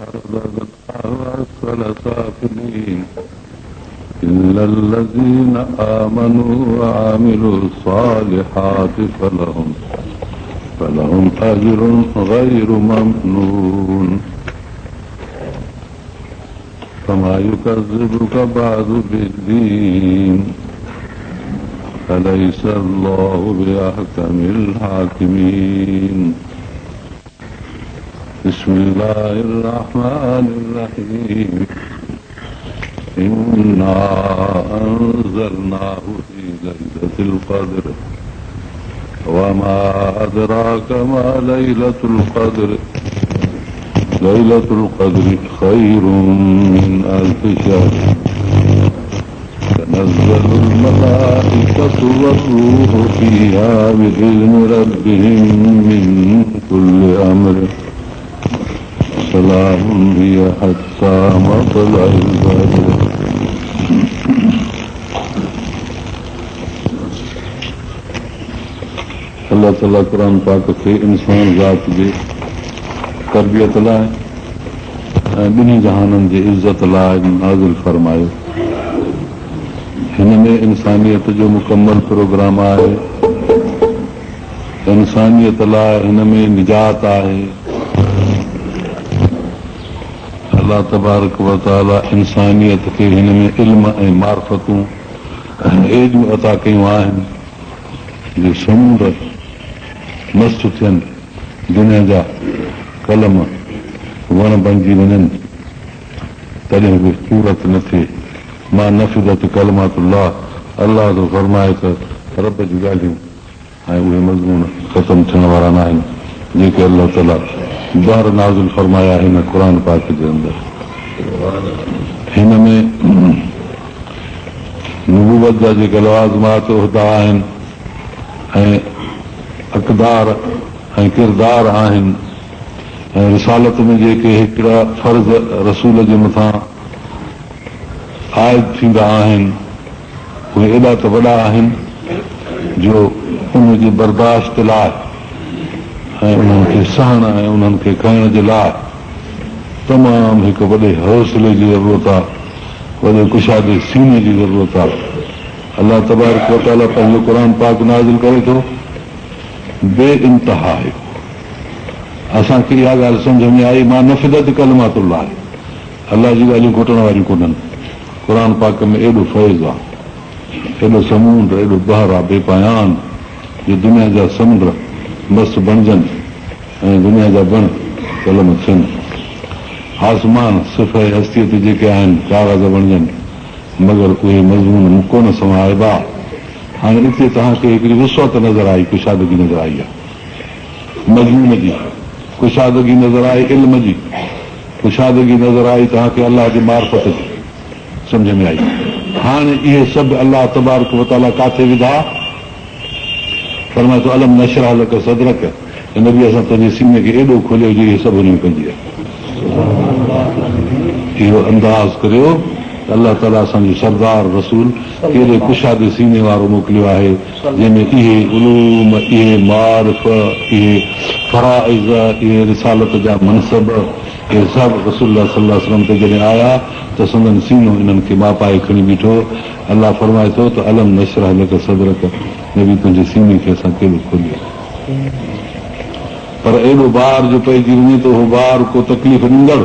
أسفل سافلين إلا الذين آمنوا وعملوا الصالحات فلهم أجر غير ممنون فما يكذبك بعد بالدين أليس الله بأحكم الحاكمين بسم الله الرحمن الرحيم إنا أنزلناه في ليلة القدر وما أدراك ما ليلة القدر ليلة القدر خير من ألف شهر تنزل الملائكة والروح فيها بإذن ربهم من كل أمر سلام هي حتى مطلع الفجر अल्लाह ताला कुरान पाक खे इंसान ज़ात जे तरबियत लाइ ऐं ॿिन्ही जहाननि जे इज़त लाइ नाज़िल फरमायो। हिन में इंसानियत जो मुकम्मल प्रोग्राम आहे। इंसानियत लाइ हिन में निजात आहे। अल्लाह तबारक व तआला इंसानियत खे हिन में इल्म ऐं मार्फतूं ऐं एजूं अता कयूं आहिनि जो समुंड मस्त थियनि, दुनिया जा कलम वण बणिजी वञनि, तॾहिं बि सूरत न थिए। मां नफ़िदत कलमातुल्लाह, अल्लाह जो फरमाए त रब जूं ॻाल्हियूं ऐं उहे मज़मून ख़तमु थियण वारा न आहिनि जेके अल्लाह ताला ॿाहिरि नाज़िल फरमाया हिन क़ुर पाक जे अंदरि। हिन में नबूवत जा जेके लवाज़िमात उहिदा आहिनि ऐं अक़दार ऐं किरदार आहिनि ऐं रिसालत में जेके हिकिड़ा फर्ज़ रसूल जे मथां आयद थींदा आहिनि उहे एॾा त वॾा आहिनि जो उनजे बर्दाश्त लाइ ऐं उन्हनि खे सहण ऐं उन्हनि खे खणण जे लाइ तमामु हिकु वॾे हौसले जी ज़रूरत आहे, वॾे कुशादे सीने जी ज़रूरत आहे। अल्लाह तबारक व तआला पंहिंजो क़ुर पाक नाज़िल करे थो बे इंतहा आहे। असांखे इहा ॻाल्हि सम्झ में आई, मां नफ़िदत कलमातुल्लाह आहे, अल्लाह जी ॻाल्हियूं घुटण वारियूं कोन्हनि। क़ुर पाक में एॾो फैज़ आहे, एॾो समुंड, एॾो बहर आहे बेपायान जो दुनिया जा समुंड मस्तु बणिजनि ऐं दुनिया जा बण कलम थियनि। आसमान सिफ़ हस्तीअ ते जेके आहिनि काग़ज़ बणिजनि मगर उहे मज़मून कोन समाइबा। हाणे हिते तव्हांखे हिकिड़ी वुसअत नज़र आई, कुशादगी नज़र आई आहे, मज़मून जी कुशादगी नज़र आई, इल्म जी कुशादगी नज़र आई, तव्हांखे अल्लाह जी मार्फत जी सम्झ में आई। हाणे इहे सभु अल्लाह तबारक व तआला काथे विधा? फरमाए थो अलम नशरह लक सदरक, हिन बि असां तुंहिंजे सीने खे एॾो खोलियो जो इहे सभु हुन कंदी आहे। इहो अंदाज़ करियो अल्लाह ताला असांजो सरदार रसूल कहिड़े कुशादे सीने वारो मोकिलियो आहे जंहिंमें इहे उलूम, इहे मारिफ़, इहे फराइज़, इहे रिसालत जा मनसब, इहे सभु रसूलुल्लाह सल्लल्लाहु अलैहि वसल्लम ते जॾहिं आया त संदन सीनो इन्हनि खे मापाए खणी बीठो। अल्लाह फरमाए थो त अलम नशरह लक सदरक, नबी तुंहिंजे सीने खे असां केॾो खोलियो। पर एॾो ॿार जो पइजी वञे त उहो ॿार को तकलीफ़ ॾींदड़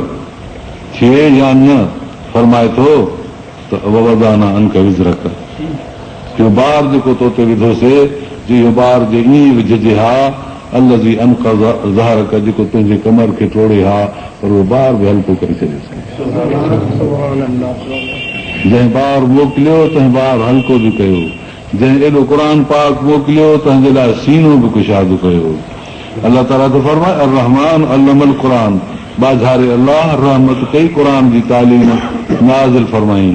थिए या न, फरमाए थो त ववदाना अनक विज़रक, इहो ॿार जेको तो ते विधोसीं जो इहो ॿार जे ईअं विझजे हा अलज़ी अनका ज़हरक, जेको तुंहिंजे कमर खे टोड़े हा, पर उहो ॿार बि हल्को करे छॾियोसीं। जंहिं ॿार मोकिलियो तंहिं ॿार हल्को बि कयो, जंहिं एॾो क़ुर पाक मोकिलियो तंहिंजे लाइ सीनो बि कुशाद कयो। अल्लाह ताला तो फरमाए अर रहमान अल्लमल क़ुरान, बाज़ारे अल्लाह रहमत कई क़ुर जी तालीम नाज़िल फरमाई।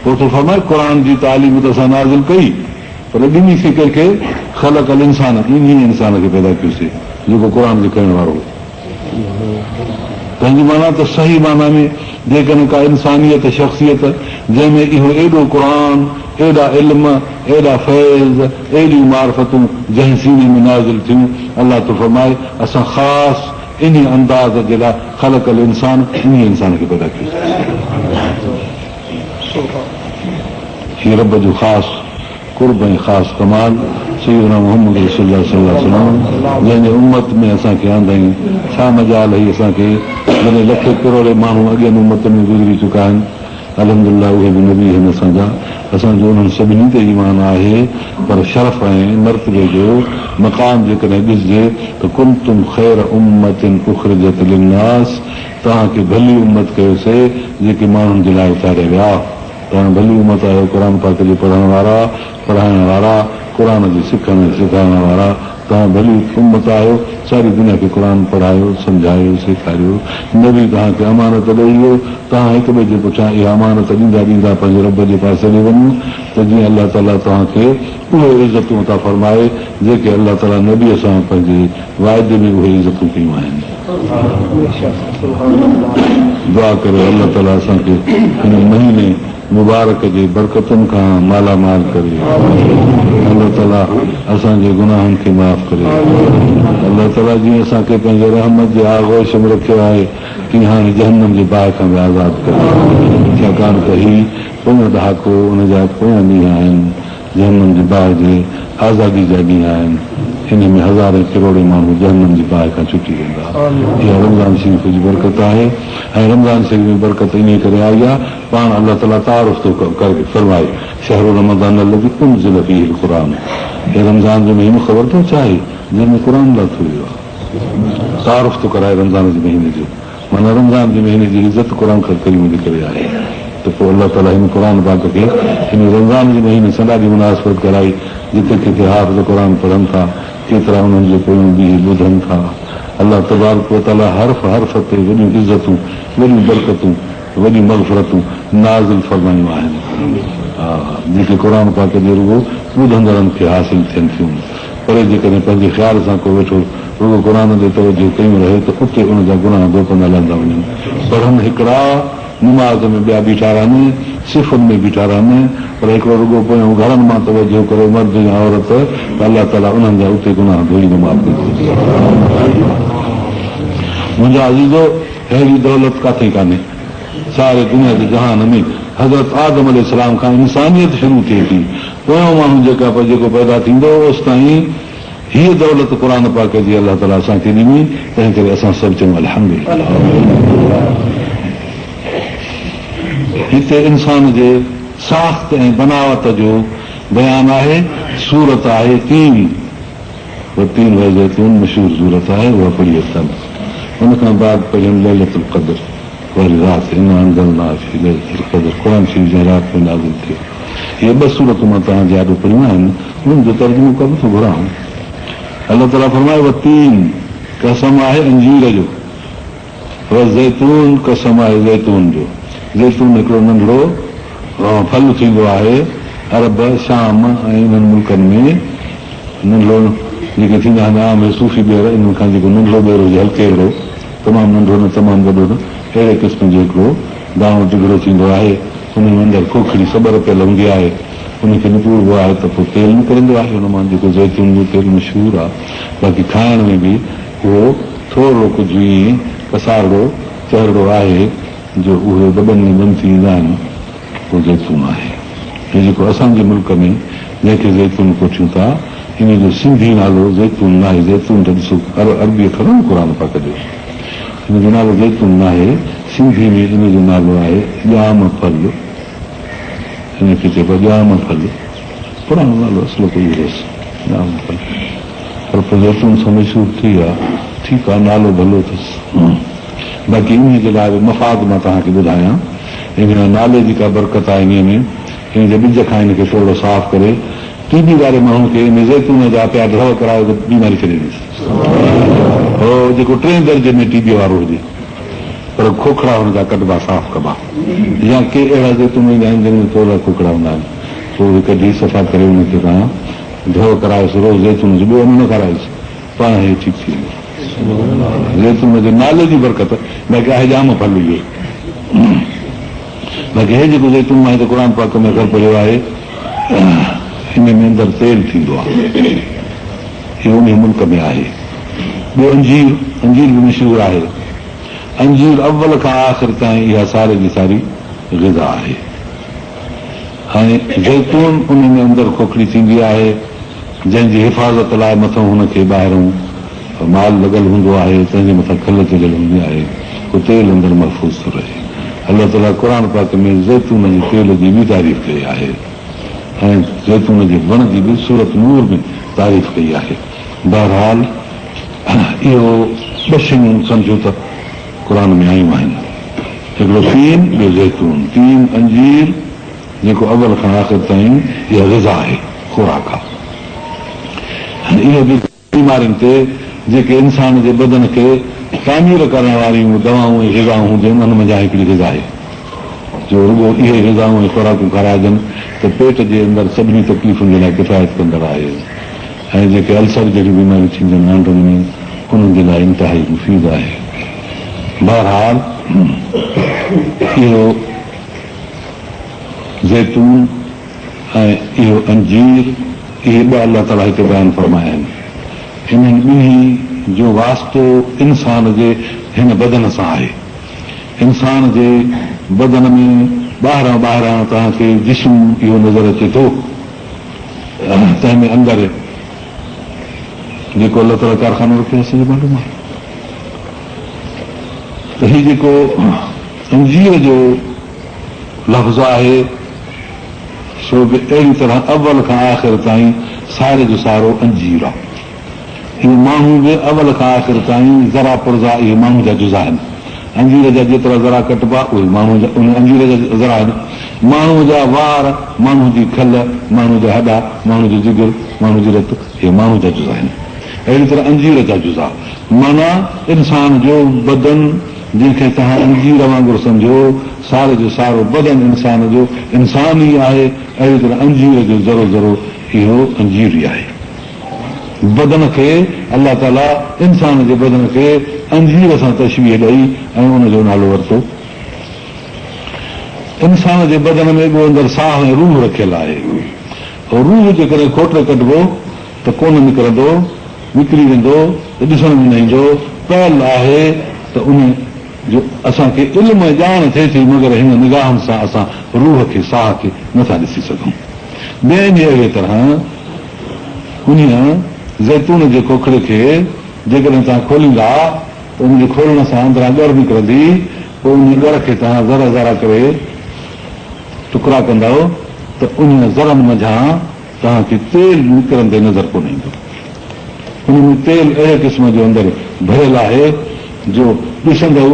पोइ तो फरमाए क़ुर जी तालीम त असां नाज़िल कई, पर ॾिनीसीं कंहिंखे ख़लक़ल इंसान, इन इंसान खे पैदा कयोसीं जेको क़ुर लिखण वारो हो। तंहिंजी माना त सही माना में जेकॾहिं का इंसानियत शख़्सियत जंहिंमें इहो एॾो क़ुर, एॾा इल्म, एॾा फैज़, एॾियूं मार्फतूं जंहिं सीने में नाज़िल थियूं, अल्लाह तो फरमाए असां ख़ासि इन अंदाज़ जे लाइ ख़लक़ल इंसान इन इंसान खे पैदा कयो। हीअ रब जो ख़ासि कुर्ब ऐं ख़ासि कमाल सैयदना मुहम्मद रसूलुल्लाह सल्लल्लाहु अलैहि वसल्लम जंहिंजे उम्मत में असांखे आंदा आहियूं। छा मजाल हुई असांखे जॾहिं लखे करोड़े माण्हू अॻियनि उम्मतनि में गुज़री चुका आहिनि। अल्हम्दुलिल्लाह उहे बि नबी आहिनि असांजा। असांजो उन्हनि सभिनी ते ईमान आहे, पर शरफ़ ऐं मर्तबे जो मक़ाम जेकॾहिं ॾिसजे त कुंतुम ख़ैर उम्मतिन उख़रिजत लिन्नास, तव्हांखे भली उम्मत कयोसीं जेके माण्हुनि जे लाइ उतारिया विया। तव्हां भली उम्मत आहियो, क़ुर पाक जे पढ़ण वारा, पढ़ाइण वारा, क़ुर जे सिखण सिखाइण वारा। तव्हां भली उम्मत आहियो, सारी दुनिया खे क़ुर पढ़ायो, सम्झायो, सेखारियो। नबी तव्हांखे अमानत ॾेई वियो। तव्हां हिक ॿिए जे पुठियां इहा अमानत ॾींदा ॾींदा पंहिंजे रब जे पासे ॾे वञो त जीअं अलाह ताला तव्हांखे उहे इज़तूं था फरमाए जेके अलाह ताला नबीअ सां पंहिंजे वाइदे में उहे इज़तूं कयूं आहिनि। दुआ करियो अलाह ताला असांखे हिन महीने मुबारक जे बरकतुनि खां मालामाल करे। अलाह ताला असांजे गुनाहनि खे माफ़ करे। अलाह ताला जीअं असांखे पंहिंजे रहमत जे आगोश में रखियो आहे तीअं हाणे जहन्नम जे बाहि खां बि आज़ादु करे। छाकाणि त ही पोयों ॾहाको उन जा पोयां ॾींहं आहिनि, जहन्नम जे बाहि जे आज़ादी जा ॾींहं आहिनि। हिन में हज़ारे करोड़े माण्हू जहन्नम जी बाहि खां छुटी वेंदा। इहा रमज़ान शरीफ़ जी बरकत आहे ऐं रमज़ान शरीफ़ जी बरकत इन करे आई आहे पाण अलाह ताला तारुफ़ थो करे फरमाए शहर रमज़ान लॻी उनज़िल फ़ीहिल क़ुरान। हे रमज़ान जो महीनो ख़बर थो चाहे जंहिंमें क़ुर लाथो वियो आहे। तारुफ़ थो कराए रमज़ान जे महीने जो, माना रमज़ान जे महीने जी इज़त क़ुर खां करी मुंहिंजे करे आहे। त पोइ अलाह ताला हिन क़ुर पाक खे हिन रमज़ान जे महीने सां ॾाढी मुनासिबत कराई। जिते किथे हाफ़िज़ क़ुर पढ़नि था, केतिरा उन्हनि जे पोयूं बि ॿुधनि था। अलाह तबारक व तआला हर्फ़ हर्फ़ ते वॾियूं इज़तूं, वॾियूं बरकतूं, वॾियूं मग़फ़िरतूं नाज़िल फरमायूं आहिनि। हा, जेके क़ुर पाक जे रुॻो ॿुधंदड़नि खे हासिल थियनि थियूं। पर जेकॾहिं पंहिंजे ख़्याल सां को वेठो रुॻो क़ुर ते तवजो कयूं रहे त उते उनजा गुनाह धोपंदा लहंदा वञनि। पढ़नि हिकिड़ा, नमाज़ में ॿिया बीठा रहनि, सिफ़ुनि में बीठा रहनि, पर हिकिड़ो रुॻो पोयां घरनि मां तवजो करे मर्द या औरत, त अलाह ताला उन्हनि जा उते गुनाह धोई माफ़ करे। मुंहिंजा अज़ीज़ो, अहिड़ी दौलत काथे कान्हे सारे दुनिया जे जहान में। हज़रत आदम अलैहिस्सलाम खां इंसानियत शुरू थिए थी, पोयों माण्हू जेको पैदा थींदो ओसि ताईं हीअ दौलत क़ुर पाक जी अलाह ताला असांखे ॾिनी। तंहिं करे असां सभु चऊं अल्हम्दुलिल्लाह। हिते इंसान जे साख़्त ऐं बनावट जो बयानु आहे। सूरत आहे तीन वज़ैतून मशहूर सूरत आहे, उहा पढ़ी अथनि। हुन खां बाद पढ़ियमि लैलतुल क़द्र वारी राति, इन अंज़लना फी लैलतुल क़द्र क़ुर शरीफ़ जे राति में नाज़िल थियो। इहे ॿ सूरतूं मां तव्हांजे आॾो पढ़ियूं आहिनि, उन्हनि जो तर्जुमो कबो थो घुरां। अलाह ताला फरमाए व तीन कसम आहे अंजीर जो, व ज़ैतून कसम आहे ज़ैतून जो। ज़ैतून हिकिड़ो नंढड़ो फल थींदो आहे अरब शाम ऐं इन्हनि मुल्कनि में। नंढड़ो जेके थींदा आहिनि आम सूफ़ी ॿेर, इन्हनि खां जेको नंढड़ो ॿेर हुजे हल्के अहिड़ो, तमामु नंढड़ो न तमामु वॾो न, अहिड़े क़िस्म जो हिकिड़ो दाणो टिगड़ो थींदो आहे। हुन में अंदरि खोखड़ी सबर पियल हूंदी आहे, हुनखे निपूरबो आहे त पोइ तेल निकिरंदो आहे हुन मां, जेको ज़ैतून जो तेल मशहूरु आहे। बाक़ी खाइण में बि उहो थोरो कुझु ईअं कसारड़ो चहिरो आहे जो उहे वॾनि में बंदि थी ईंदा आहिनि, उहो ज़ैतून आहे। हे जेको असांजे मुल्क में जंहिंखे ज़ैतून कोठियूं था, इन जो सिंधी नालो ज़ैतून न आहे। ज़ैतून त ॾिसो अरबी अखर न क़ुर पाक जो, हिन जो नालो ज़ैतून न आहे। सिंधी में इन जो नालो आहे ॼाम फल। हिनखे चइबो आहे ॼाम फल, पुराणो नालो असलो कोई हुयसि ॼाम फल, पर पोइ ज़ैतून सां मशहूरु थी आहे। ठीकु आहे, नालो भलो अथसि। बाक़ी इन जे लाइ मफ़ाद मां तव्हांखे ॿुधायां, इन नाले जी का बरकत आहे इन में। इन जे ॿिज खां हिनखे थोरो साफ़ करे टीबी वारे माण्हू खे इन ज़ैतून जा पिया ढव करायो त बीमारी छॾे ॾिस। हो जेको 3 दर्जे में टीबी वारो हुजे, पर खोखड़ा हुन जा कढिबा, साफ़ कबा। या के अहिड़ा ज़ैतून ईंदा आहिनि जंहिंमें थोरा खोखड़ा हूंदा आहिनि, पोइ उहे कढी सफ़ा करे हुनखे तव्हां ढव करायोसि रोज़ ज़ैतून जो, ॿियो न करायोसि, पाण हे ठीकु थी वेंदो। ज़ैतून जे नाले जी बरकत बाक़ी आहे जाम फल इहो। बाक़ी हे जेको ज़ैतून मां हिते क़ुर पाक में अखर पढ़ियो आहे, हिन में अंदरि तेल थींदो आहे। इहो उन मुल्क में आहे। ॿियो अंजीर बि मशहूरु आहे। अंजीर अव्वल खां आख़िर ताईं इहा सारे जी सारी ग़िज़ा आहे। हाणे जैतून उन में अंदरि खोखड़ी थींदी आहे, जंहिंजी हिफ़ाज़त लाइ मथां हुनखे ॿाहिरों माल लॻल हूंदो आहे, तंहिंजे मथां खल चढ़ियल हूंदी आहे, उहो तेल अंदरि महफ़ूज़ थो रहे। अलाह ताला क़ुर पाक में जैतून जे तेल जी बि तारीफ़ कई आहे ऐं जैतून जे वण जी बि सूरत नूर में तारीफ़ कई आहे। बहरहाल इहो ॿ शयूं सम्झो त क़ुर में आयूं आहिनि, हिकिड़ो तीन, ॿियो जैतून। तीन अंजीर जेको अवल खां आख़िर ताईं इहा ग़िज़ा आहे, खुराक आहे। इहे बि बीमारियुनि ते जेके इंसान जे बदन खे तामीर करण वारियूं दवाऊं ऐं ग़िज़ाऊं हुजनि, उन में हिकिड़ी ग़िज़ा आहे जो रुॻो इहे ग़िज़ाऊं ऐं खुराकूं खाराइजनि त पेट जे अंदरि सभिनी तकलीफ़ुनि जे लाइ किफ़ायत कंदड़ आहे। ऐं जेके अल्सर जहिड़ियूं बीमारियूं थींदियूं आहिनि आंडनि में, उन्हनि जे लाइ इंतिहाई मुफ़ीद आहे। बहरहाल इहो ज़ैतून ऐं इहो अंजीर, इहे ॿ अलाह ताला हिते बयानु फरमाया आहिनि। इन्हनि ॿिन्ही जो वास्तो इंसान जे हिन बदन सां आहे। इंसान जे बदन में ॿाहिरां तव्हांखे जिस्म इहो नज़र अचे थो, तंहिंमें अंदरि जेको अलाह ताला कारखानो रखियो असांखे मालूम आहे। त हीउ जेको अंजीर जो लफ़्ज़ आहे सो बि अहिड़ी तरह अव्वल खां आख़िर ताईं सारे जो सारो अंजीर आहे। इहे माण्हू बि अव्वल खां आख़िर ताईं ज़रा पुरज़ा इहे माण्हू जा जुज़ा आहिनि। अंजीर जा जेतिरा ज़रा कटिबा उहे माण्हू जा, उन अंजीर जा ज़रा आहिनि। माण्हू जा वार, माण्हू जी खल, माण्हू जा हॾा, माण्हू जो जिगर, माण्हू जी रत, इहे माण्हू जा जुज़ा आहिनि। अहिड़ी तरह अंजीर जा जुज़ा माना इंसान जो बदन, जंहिंखे तव्हां अंजीर वांगुरु सम्झो, सारे जो सारो बदन इंसान जो इंसान ई आहे। अहिड़ी तरह अंजीर जो ज़रो ज़रो इहो अंजीर ई आहे। बदन खे अलाह ताला इंसान जे बदन खे अंजीर सां तशबीह ॾेई ऐं उनजो नालो वरितो। इंसान जे बदन में ॿियो अंदरि साह ऐं रूह रखियल आहे। रूह जेकॾहिं खोटे कटिबो त कोन निकिरंदो, निकिरी वेंदो त ॾिसण में न ईंदो। पयल आहे त उन जो असांखे इल्म ॼाण थिए थी, मगर हिन निगाहनि सां असां रूह खे, साह खे नथा ॾिसी सघूं। ॿिए बि अहिड़ी तरह उन ज़ैतून जे खोखड़े खे जेकॾहिं तव्हां खोलींदा त उनजे खोलण सां अंदरां ॻड़ निकिरंदी, पोइ उन ॻड़ खे तव्हां ज़रा ज़रा करे टुकड़ा कंदव त उन ज़रनि मंझां तव्हांखे तेल निकिरंदे नज़र कोन ईंदो। उन में तेल अहिड़े क़िस्म जो अंदरि भरियल आहे जो ॾिसंदव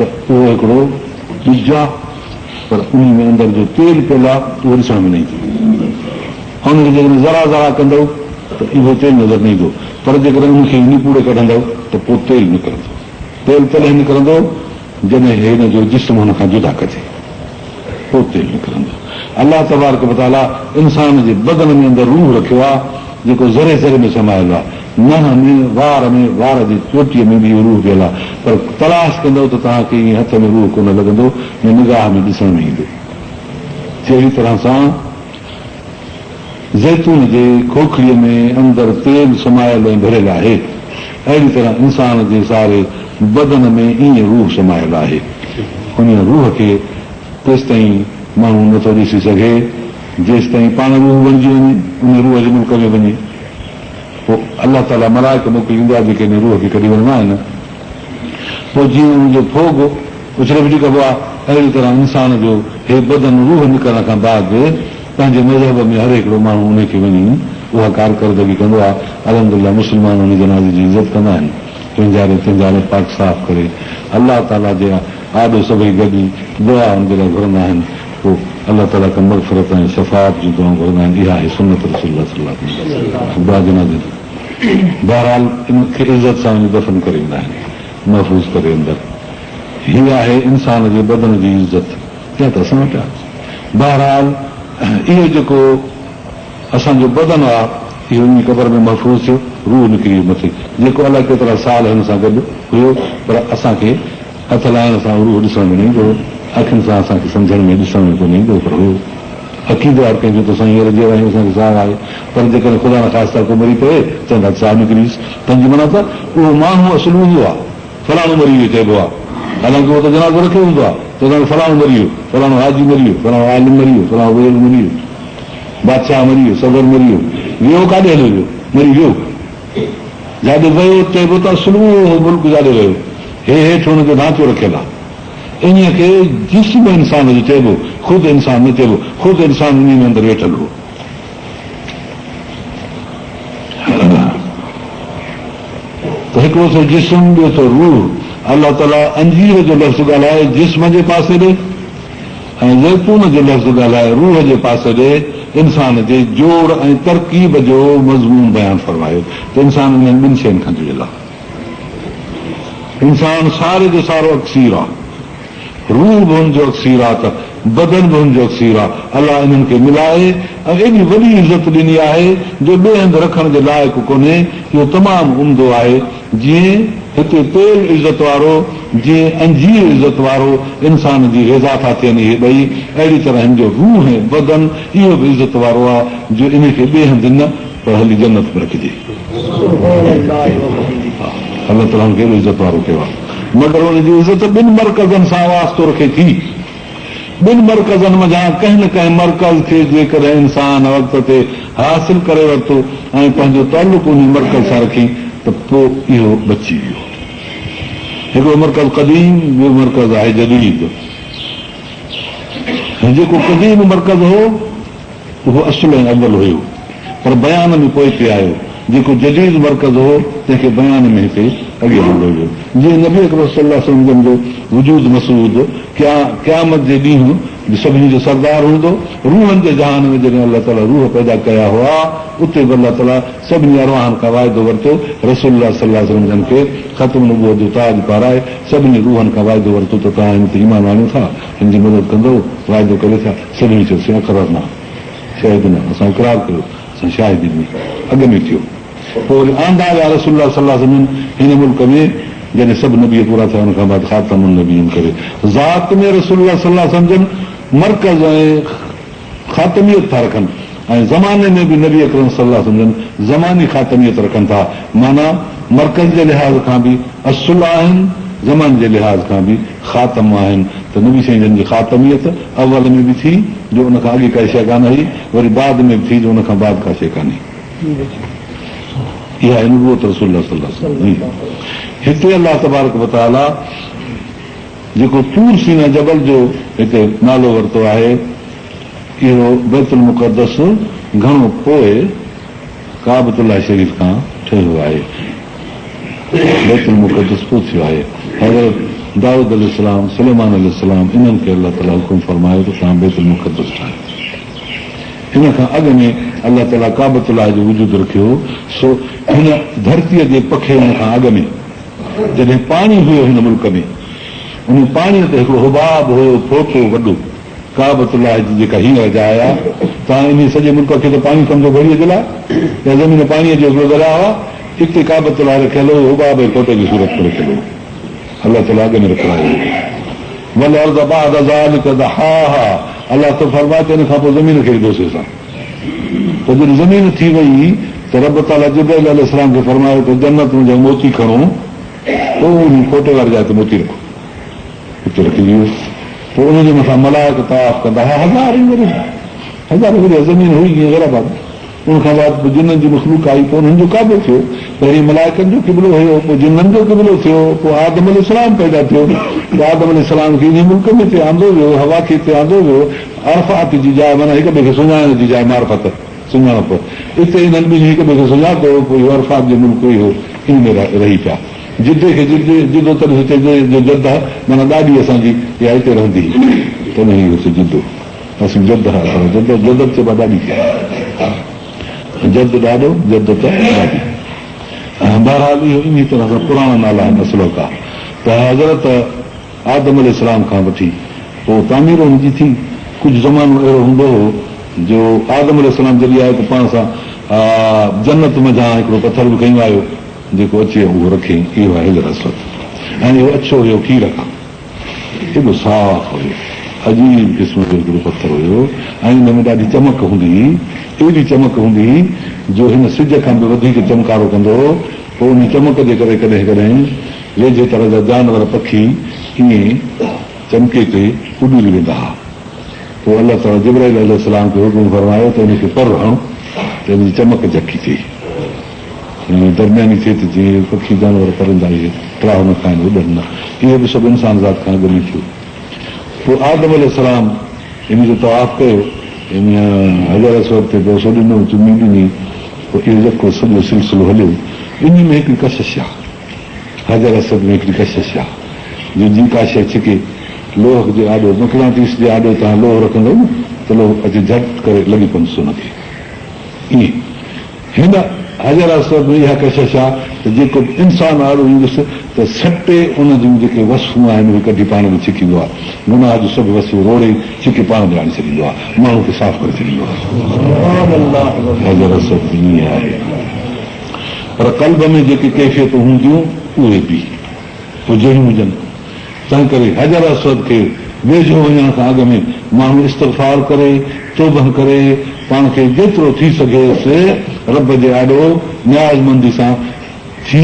त उहो हिकिड़ो ॾिज आहे, पर उन में अंदरि जो तेल पियल आहे उहो ॾिसण में न ईंदो। हुनखे जेकॾहिं ज़रा ज़रा कंदव त इहो तेल नज़र न ईंदो, पर जेकॾहिं उनखे निपूड़े कढंदव त पोइ तेल निकिरंदो। तेल तॾहिं निकिरंदो जॾहिं हिन जो जिस्म हुन खां जुदा कजे, पोइ तेल निकिरंदो। अलाह तबारक व तआला इंसान जे बदन में अंदरि रूह रखियो आहे जेको ज़रे ज़रे में समायल आहे। नह में, वार जी चोटीअ में बि इहो रूह पियल आहे, पर तलाश कंदव त तव्हांखे ईअं हथ में रूह कोन लॻंदो, या निगाह में ॾिसण में ईंदो। जहिड़ी तरह सां ज़ैतून जे खोखड़ीअ में अंदरि तेल समायल ऐं भरियल आहे, अहिड़ी तरह इंसान जे सारे बदन में ईअं रूह समायल आहे। उन रूह खे तेसि ताईं माण्हू नथो ॾिसी सघे जेसि ताईं पाण रूह बणिजी वञे, उन रूह जे मुल्क में वञे। पोइ अलाह ताला मलाइक मोकिलींदो आहे जेके हिन रूह खे कढी वञणा आहिनि। पोइ जीअं उनजो फोग उछड़बी कबो आहे, अहिड़ी तरह इंसान जो हे बदन रूह निकिरण खां बाद पंहिंजे मज़हब में हर हिकिड़ो माण्हू उनखे वञी उहा कारकर्दगी कंदो आहे। अल्हम्दुलिल्लाह मुस्लमान उन जनाज़े जी इज़त कंदा आहिनि, पंहिंजा पाक साफ़ करे अलाह ताला जे आॾो सभई गॾी दुआ उनजे लाइ घुरंदा आहिनि। पोइ अलाह ताला खां मग़फ़िरत ऐं शफ़ाअत जी दुआऊं घुरंदा आहिनि। इहा आहे सुन्नत रसूलुल्लाह सल्लल्लाहु अलैहि वसल्लम दुआ जनाज़े। बहरहाल इनखे इज़त सां दफ़न करे ईंदा आहिनि, महफ़ूज़ करे अंदरि। हीअ आहे इंसान जे बदन जी इज़त, या त असां वटि आहे। बहरहाल इहो जेको असांजो बदन आहे इहो इन क़बर में महफ़ूज़ थियो, रूह निकिरी मथे, जेको अलाए केतिरा साल हिन सां गॾु हुयो, पर असांखे हथ लाहिण सां रूह ॾिसण में न ईंदो, अखियुनि सां असांखे सम्झण में ॾिसण में कोन ईंदो, पर हुयो। अक़ीदो हर कंहिंजो त साईं हींअर जे रहियूं असांखे साह आहे, पर जेकॾहिं ख़ुदा न ख़ासि को मरी पए चवंदा साह निकिरीसि, तंहिंजी माना त उहो माण्हू असुल हूंदो आहे, फलाणो मरी वियो चइबो आहे, हालांकि उहो त जनाज़ो रखियो हूंदो आहे, चवंदा फलाणो मरी वियो, फलाणो हाजी मरी वियो, फलाणो आलिम मरी वियो, फलाणो वेल मरी वियो, बादशाह मरी वियो, सदर मरी वियो, वियो काॾे हलियो वियो, मरी वियो, जाॾे वियो चइबो त असुल मुल्क जाॾे वियो, हे हेठि हुनजो ढांचो रखियलु आहे। इन खे जिस्म इंसान जो चइबो, ख़ुदि इंसान न चइबो, ख़ुदि इंसान इन में अंदरि वेठल हो। त हिकिड़ो थो जिस्म, ॿियो थो रूह। अलाह ताला अंजीर जो लफ़्ज़ ॻाल्हाए जिस्म जे पासे ॾे ऐं ज़ैतून जो लफ़्ज़ ॻाल्हाए रूह जे पासे ॾे, इंसान जे जोड़ ऐं तरकीब जो मज़मून बयानु फरमायो त इंसान इन्हनि ॿिनि शयुनि खां जुड़ियल आहे। इंसान सारे जो सारो अक्सीर आहे, रूह बि हुनजो अक्सीर आहे, त बदन बि हुनजो अक्सीर आहे। अलाह इन्हनि खे मिलाए ऐं एॾी वॾी इज़त ॾिनी आहे जो ॿिए हंधि रखण जे लाइक़ु कोन्हे। इहो तमामु उम्दो आहे, जीअं हिते तेल इज़त वारो, जीअं अंजीर इज़त वारो इंसान जी ग़िज़ा था थियनि इहे ॿई, अहिड़ी तरह हिन जो रूह ऐं बदन इहो बि इज़त वारो आहे जो इन खे ॿिए हंधि न पर हली जन्नत में रखिजे। अलाह ताला कहिड़ो इज़त वारो कयो आहे, मगर हुनजी इज़त ॿिनि मर्कज़नि सां वास्तो रखे थी। ॿिनि मर्कज़नि मंझां कंहिं न कंहिं मर्कज़ खे जेकॾहिं इंसान वक़्त ते हासिल करे वरितो ऐं पंहिंजो तालुक़ उन मर्कज़ सां रखी त पोइ इहो बची वियो। हिकिड़ो मर्कज़ क़दीम, ॿियो मर्कज़ आहे जदीद। जेको क़दीम मर्कज़ हो उहो असुल ऐं अव्वल हुयो, पर बयान में पोइ ते आयो। जेको जदीद मर्कज़ हो तंहिंखे बयान में हिते अॻे हूंदो हुयो। जीअं नबी अकरम सल्लल्लाहु अलैहि वसल्लम जो वजूद मसूद क़यामत जे ॾींहुं सभिनी जो सरदार हूंदो। रूहनि जे जहान में जॾहिं अलाह ताला रूह पैदा कया हुआ, उते बि अलाह ताला सभिनी अरवाहनि खां वाइदो वरितो। रसूलुल्लाह सल्लल्लाहु अलैहि वसल्लम खे ख़त्म नबूवत जो ताज पाराए सभिनी रूहनि खां वाइदो वरितो त तव्हां हिन ते ईमान आणियो था, हिन जी मदद कंदो, वाइदो करे था। सभिनी चयोसीं अक़रार न, शायदि न, असां इक़रार कयो, असां शाहिदी ॾिनी। अॻ में थियो, पोइ आंदा विया रसूलुल्लाह सल्लल्लाहु अलैहि वसल्लम हिन मुल्क में, जॾहिं सभु नबी पूरा थिया, हुन खां बाद ख़ातमुन नबीन करे ज़ात में रसूलुल्लाह सल्लल्लाहु अलैहि वसल्लम मर्कज़ ऐं ख़ातमियत था रखनि, ऐं ज़माने में बि नबी अकरम सल्लल्लाहु अलैहि वसल्लम ज़मानी ख़ातमियत रखनि था। माना मर्कज़ जे लिहाज़ खां बि असुल आहिनि, ज़मान जे लिहाज़ खां बि ख़ातम आहिनि। त नबी साईं जन जी ख़ातमियत अवल में बि थी जो उन खां अॻे काई शइ कान हुई, वरी बाद में बि थी जो उन खां बाद का शइ कान्हे। इहा आहे नबूवत रसूलुल्लाह सल्लल्लाहु अलैहि वसल्लम। हिते अलाह तबारक व तआला जेको तूर सीना जबल जो हिते नालो वरितो आहे, इहो बैतुल मुक़द्दस घणो पोइ काबतुल्लाह शरीफ़ खां ठहियो आहे। बैतुल मुक़द्दस पोइ थियो आहे। हज़रत दाऊद अलैहिस्सलाम, सुलेमान अलैहिस्सलाम इन्हनि खे अलाह ताला हुकुम फरमायो त तव्हां बैतुल मुक़द्दस ठाहियो। हिन खां अॻु में अलाह ताला काबतुल्लाह जो वजूद रखियो। सो हिन धरतीअ जे पखे खां अॻु में जॾहिं पाणी हुयो हिन मुल्क में, उन पाणीअ ते हिकिड़ो हुबाब हुयो, फोटो वॾो काबतुल्लाह जी जेका हींअर जाइ आहे। तव्हां इन सॼे मुल्क खे त पाणी सम्झो घड़ीअ जे लाइ, या ज़मीन पाणीअ जो हिकिड़ो दरिया आहे, हिते काबतुल्लाह रखियल हो, हुबाब जे फोटो जी सूरत में रखियल हो। अलाह ताला अॻ में रखियो। अलाह त फरमाए हिन खां पोइ ज़मीन खे विधोसीं असां। पोइ जॾहिं ज़मीन थी वई त रब ताला जिब्राइल अलैहिस्सलाम खे फरमायो त जन्नत में जो मोती खणो, पोइ फोटे वारी जाइ ते मोती रखो, हिते रखी वियो। पोइ उनजे मथां मलाइक तवाफ़ कंदा हुआ, हज़ार ज़मीन हुई ईअं ग़ैराबाद। उन खां बाद जिन्हनि जी मख़लूक आई, पोइ उन्हनि जो क़ाबिल थियो। पहिरीं मलाइकनि जो क़िबलो हुयो, पोइ जिन्हनि जो क़िबलो थियो, पोइ आदम अलैहिस्सलाम पैदा थियो। आदम अलैहिस्सलाम खे इन मुल्क में हिते आंदो वियो, हवा खे हिते आंदो वियो। अरफ़ात जी जाइ, माना हिक ॿिए खे सुञाणण जी जाइ, मार्फत सुञाणप। हिते इन्हनि ॿिनि हिक ॿिए खे सुञातो, पोइ इहो अरफ़ात जो मुल्क इहो इन में रही पिया। जिदे खे जिदो तॾहिं हिते जो जद आहे, माना ॾाढी असांजी इहा हिते रहंदी, तॾहिं हिते जिदो असीं जद आहे। जद चइबा ॾाढी, जद ॾाढो, जद त ॾाढी। बहरहाल इहो इन तरह सां पुराणा नाला आहिनि असलो का। त हज़रत आदम अलैहिस्सलाम खां वठी पोइ तामीर हुनजी थी। कुझु ज़मानो अहिड़ो हूंदो हो जो आदम अलैहिस्सलाम जॾहिं आहे त पाण सां जन्नत मंझां हिकिड़ो पथर बि खईं आयो, जेको अचे उहो रखे। इहो आहे हिजर असवद, ऐं इहो अछो हुयो खीर खां, एॾो साफ़ हुयो। अजीब क़िस्म जो हिकिड़ो पथर हुयो ऐं हिन में ॾाढी चमक हूंदी हुई, एॾी चमक हूंदी हुई जो हिन सिज खां बि वधीक चमकारो कंदो हो। पोइ उन चमक जे करे कॾहिं कॾहिं वेझे तरह जा जानवर पखी ईअं चमके ते उॾी वेंदा हुआ। पोइ अलाह ताला जिब्राईल अलैहिस्सलाम खे हुकुम फरमायो त हुनखे पर हणो त हुनजी चमक झकी थिए, दरमियानी थिए त जीअं पखी जानवर परिंदा इहे त्राह न खाइनि उॾनि न, इहे बि सभु इंसान ज़ात खां गॾु थियो। पोइ आदम अलैहिस्सलाम इन जो तवाफ़ कयो, इन हज़र अस्वद ते पोइ ॾिनो, चुमी ॾिनी, पोइ इहो जेको सॼो सिलसिलो हलियो। इन में हिकिड़ी कशिश आहे, हज़र अस्वद में हिकिड़ी कशिश आहे जो जी का शइ छिके लोह जे आॾो, मक़नातीस जे आॾो तव्हां लोह रखंदो न त लोह अचे झटि करे लॻी पवंदुसि हुनखे। ईअं हिन हज़र अस्वद में इहा कशिश आहे त जेको इंसान आड़ो ईंदुसि त सटे उन जूं जेके वसूं आहिनि उहे कढी पाण में छिकींदो आहे, गुनाह जो सभु वसूं रोड़े छिके पाण में आणे छॾींदो आहे, माण्हू खे साफ़ करे छॾींदो आहे। हज़र अस्वद ईअं आहे, पर क़ल्ब में जेके कैफ़ियतूं हूंदियूं उहे बि हुजणियूं हुजनि। तंहिं करे हज़र अस्वद खे वेझो वञण खां अॻु में माण्हू इस्तग़फ़ार करे, तौबह करे, पाण खे जेतिरो थी सघेसि रब जे आॾो न्याज़मंदी सां थी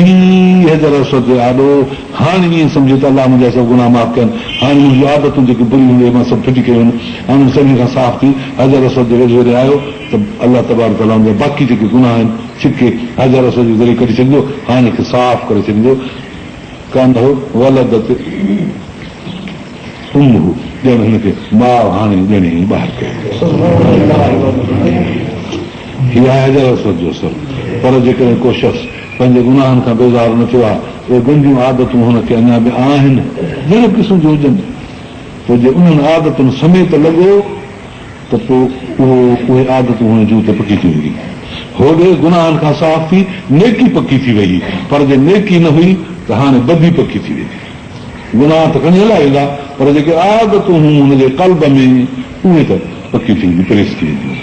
हज़र अस्वद जे आॾो हाणे ईअं सम्झे त अलाह मुंहिंजा सभु गुनाह माफ़ कनि, हाणे मुंहिंजूं आदतूं जेके बुरी हूंदियूं मां सभु फिटी कयूं आहिनि, हाणे सभिनी खां साफ़ थी हज़र अस्वद जे वेझो ते आयो त अलाह तबारक तआला जा बाक़ी जेके गुनाह आहिनि छिके हज़र अस्वद जे ज़रिए कढी छॾींदो, हाणे खे साफ़ करे छॾींदो। कान हो वलदत उम्महु, ॼण हिनखे माउ हाणे ॼणे ॿाहिरि कयो। हीअ आहे हज़र अस्वद जो असरु। पर जेकॾहिं को शख़्स पंहिंजे गुनाहनि खां बेज़ार न थियो आहे, उहे गंदियूं आदतूं हुनखे अञा बि आहिनि, जहिड़े क़िस्म जूं हुजनि, पोइ जे उन्हनि आदतुनि समेत लॻो त पोइ उहे आदतूं हुन जूं त पकी थी वेंदी। होॾे गुनाहनि खां साफ़ थी नेकी पकी थी वई, पर जे नेकी न हुई त हाणे बदी पकी थी वेंदी। गुनाह त खणी हलाए वेंदा, पर जेके आदतूं हूं हुनजे क़ल्ब में उहे त पकी थी वेंदियूं, प्रेस थी वेंदियूं।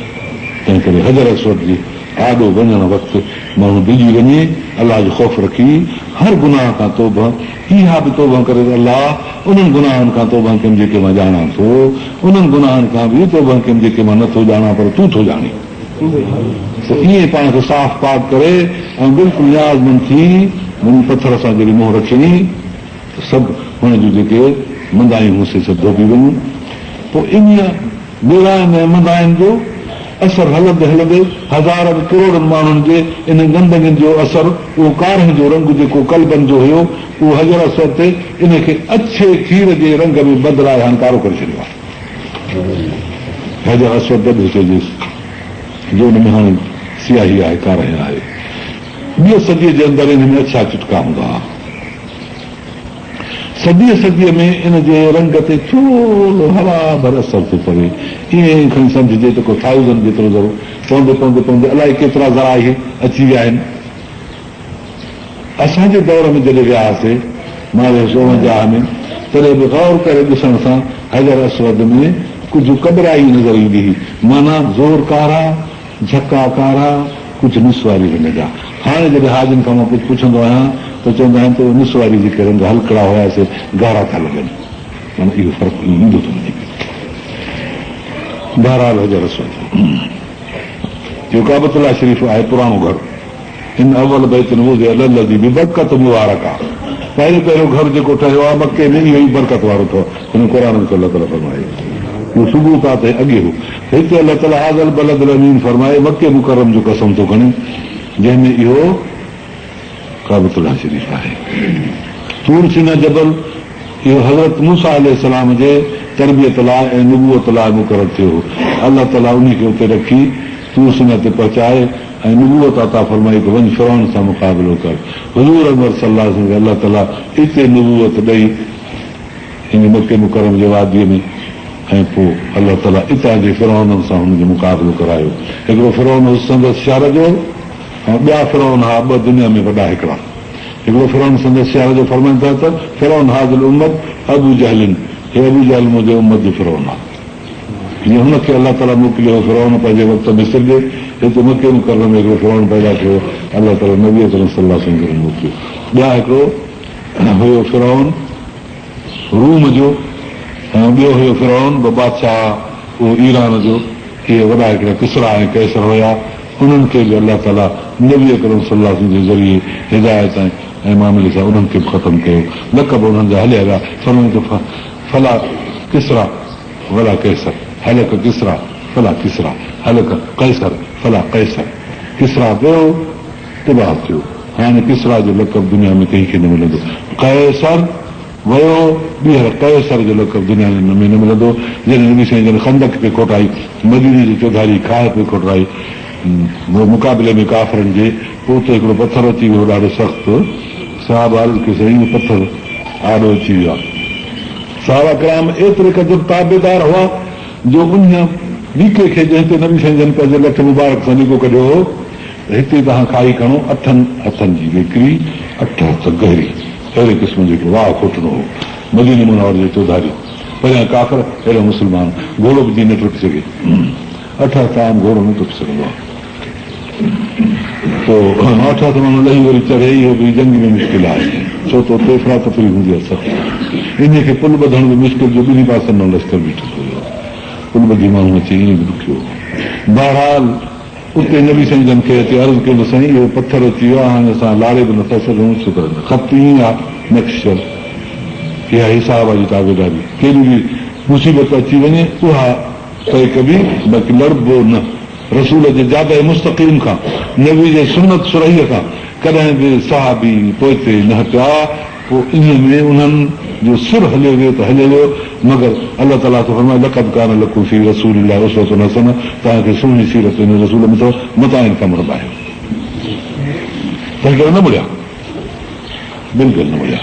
तंहिं करे हज़र अस्वद जे आॾो वञण वक़्तु माण्हू डिॼी वञे, अलाह जो ख़ौफ़ रखी हर गुनाह खां तौबह, इहा बि तौबह करे त अलाह उन्हनि गुनाहनि खां तौबह कयमि जेके मां ॼाणा थो, उन्हनि गुनाहनि खां बि तौबह कयमि जेके मां नथो ॼाणा पर तूं थो ॼाणी। त ईअं पाण खे साफ़ पाक करे ऐं बिल्कुलु न्याज़मंद थी हुन पथर सां जॾहिं मुंहुं रखी त सभु हुन जूं जेके मंदायूं हुयूं सभु धोपी वञूं। पोइ इन बुराइनि ऐं मंदाइनि जो असरु हलंदे हलंदे हज़ारनि करोड़नि माण्हुनि जे इन गंदगियुनि जो असरु, उहो कारे जो रंग जेको कल्बनि जो हुयो, उहो हज़र अस्वद ते इनखे अछे खीर जे रंग में बदिलाए हाणे कारो करे छॾियो आहे। हज़र अस्वद गॾु चइजेसि जो हुन में हाणे सियाही आहे, काराही आहे। ॿिए सदीअ जे अंदरि इन में अछा चुटका हूंदा हुआ। सदीअ में इन जे रंग ते थोरो हवा भर असर थो पवे, ईअं खणी सम्झिजे त को 1000 जेतिरो ज़रो पवंदे पवंदे पवंदे अलाए केतिरा ज़रा इहे अची विया आहिनि। असांजे दौर में जॾहिं वियासीं 1952 में, तॾहिं बि गौर करे ॾिसण सां हज़र अस्वद में कुझु कबराई नज़र ईंदी हुई, माना ज़ोर कारा, झका कारा, कुझु निसवारी हिन जा। हाणे जॾहिं हाजिन खां मां कुझु पुछंदो आहियां त चवंदा आहिनि त निसवारी जेके रंग हलकड़ा हुयासीं गारा था लॻनि, माना इहो फ़र्क़ु ईंदो थो वञे। बहरहाल हज़र अस्वद जो काबतुल्लाह शरीफ़ आहे पुराणो घर, इन अवल बैतन वुज़िअ लल्लज़ी बिबरकत मुबारक आहे। पहिरियों घर जेको ठहियो आहे मके में इहो ई बरकत वारो अथव, हिन क़ुर में अलाह ताला फरमाए। इहो सुबुह खां ते अॻे हो। हिते अलाह ताला हाज़ल बलदल अमीन फरमाए मके मुकरम जो कसम थो खणे, जंहिंमें इहो काबतुल्लाह शरीफ़ आहे। तूर सीना जबल इहो हज़रत मूसा अलैहिस्सलाम जे तरबियत लाइ ऐं नबूअत लाइ मुक़ररु थियो हो। अलाह ताला उन खे उते रखी तूर सीना ते पहुचाए ऐं नबूअत अता फरमाई त वञ फिरौन सां मुक़ाबिलो कर। हुज़ूर अकबर सल्लल्लाहु अलैहि वसल्लम अलाह ताला हिते नबूअत ॾेई हिन मके मुकरम जे वादीअ में, ऐं पोइ अलाह ताला इतां जे फिरौन सां हुनजो मुक़ाबिलो करायो। हिकिड़ो फिरौन संदसि शहर जो ऐं ॿिया फिरौन हा, ॿ दुनिया में वॾा हिकिड़ा। हिकिड़ो फिरौन संदसि शहर जो फरमाईंदो आहे त फिरौन हाज़िल उम्मत अबू जहलिन, हे अबू जहल मुंहिंजे उम्मत जो फिरौन आहे। जीअं हुनखे अलाह ताला मोकिलियो फिरौन पंहिंजे वक़्त मिस्र जे, हिते मके मुकरम में हिकिड़ो फिरौन पैदा थियो, अलाह ताला नबी सल्लल्लाहु अलैहि वसल्लम मोकिलियो। ॿिया हिकिड़ो हुयो फिरौन रूम जो, ऐं ॿियो हुयो फिरौन बादशाह उहो ईरान जो, इहे वॾा हिकिड़ा किसरा ऐं कैसर हुया, उन्हनि खे बि अलाह ताला नबी अकरम सल्लल्लाहु अलैहि वसल्लम जे ज़रिए हिदायत ऐं मामले सां उन्हनि खे बि ख़तमु कयो, लक़ब उन्हनि जा हलिया विया। फला किसरा वला कैसर, हलक किसरा फला किसरा, हलक कैसर फला कैसर। किसरा वियो तिबाह थियो, हाणे किसरा जो लक़ब दुनिया में कंहिंखे न मिलंदो। कैसर वियो, ॿीहर कैसर जो लक़ब दुनिया में न मिलंदो। जॾहिं नबी साईं जन खंदक ते कोटाई, मदीने जी चौधारी खाए पे कोटाई मुक़ाबले में काफ़रनि जे, पोइ त हिकिड़ो पथर अची वियो ॾाढो सख़्तु, साहबा खे सही पथर आॾो अची वियो आहे। साहबा कराम एतिरे क़दुरु ताबेदार हुआ जो उन लीके खे जंहिं ते नबी साईं जन पंहिंजे लठ मुबारक सां लीको कढियो हो, हिते तव्हां खाई खणो 8 हथनि जी वेकिरी, 8 हथ गहरी, अहिड़े क़िस्म जो वाह खोटणो हो। मदीने मुनव्वर जे चौधारी परियां काफ़र, अहिड़ो मुस्लमान घोड़ो बि न टुटी सघे, 8 हथ आम घोड़ो न टुटी सघंदो आहे। पोइ 8 हथ माण्हू लही वरी चढ़े, इहो बि जंग में मुश्किल आहे, छो त उते अफ़रा तफ़री हूंदी आहे सख़्त। इन खे पुल ॿधण बि मुश्किल जो ॿिन्ही पासनि मां लश्कर बीठो हुयो, पुल ॿधी माण्हू अचे ईअं बि ॾुखियो। बहरहाल उते नबी साईं जन खे अची अर्ज़ु कयो, साईं इहो पथर अची वियो आहे, हाणे असां लाड़े बि नथा सघूं, छो त ख़त ईअं आहे नक्श, इहा हिसाब जी ताबेदारी। कहिड़ी बि मुसीबत अची वञे उहा तय कबी, बाक़ी लड़बो न। रसूल जे जादे मुस्तक़ीम खां, नबी जे सुन्नत सुरहीअ खां कॾहिं बि सहाबी पोइते न हटिया। पोइ इन में उन्हनि जो सिर हलियो वियो त हलियो वियो, मगर अलाह ताला थो फरमाए लक़द कान लकुम फी रसूलिल्लाहि उसवतुन हसनह, तव्हांखे सुहिणी सीरत इन रसूल में अथव, मताइन कमर बाहियो। तंहिं करे न मुड़िया, बिल्कुलु न मुड़िया।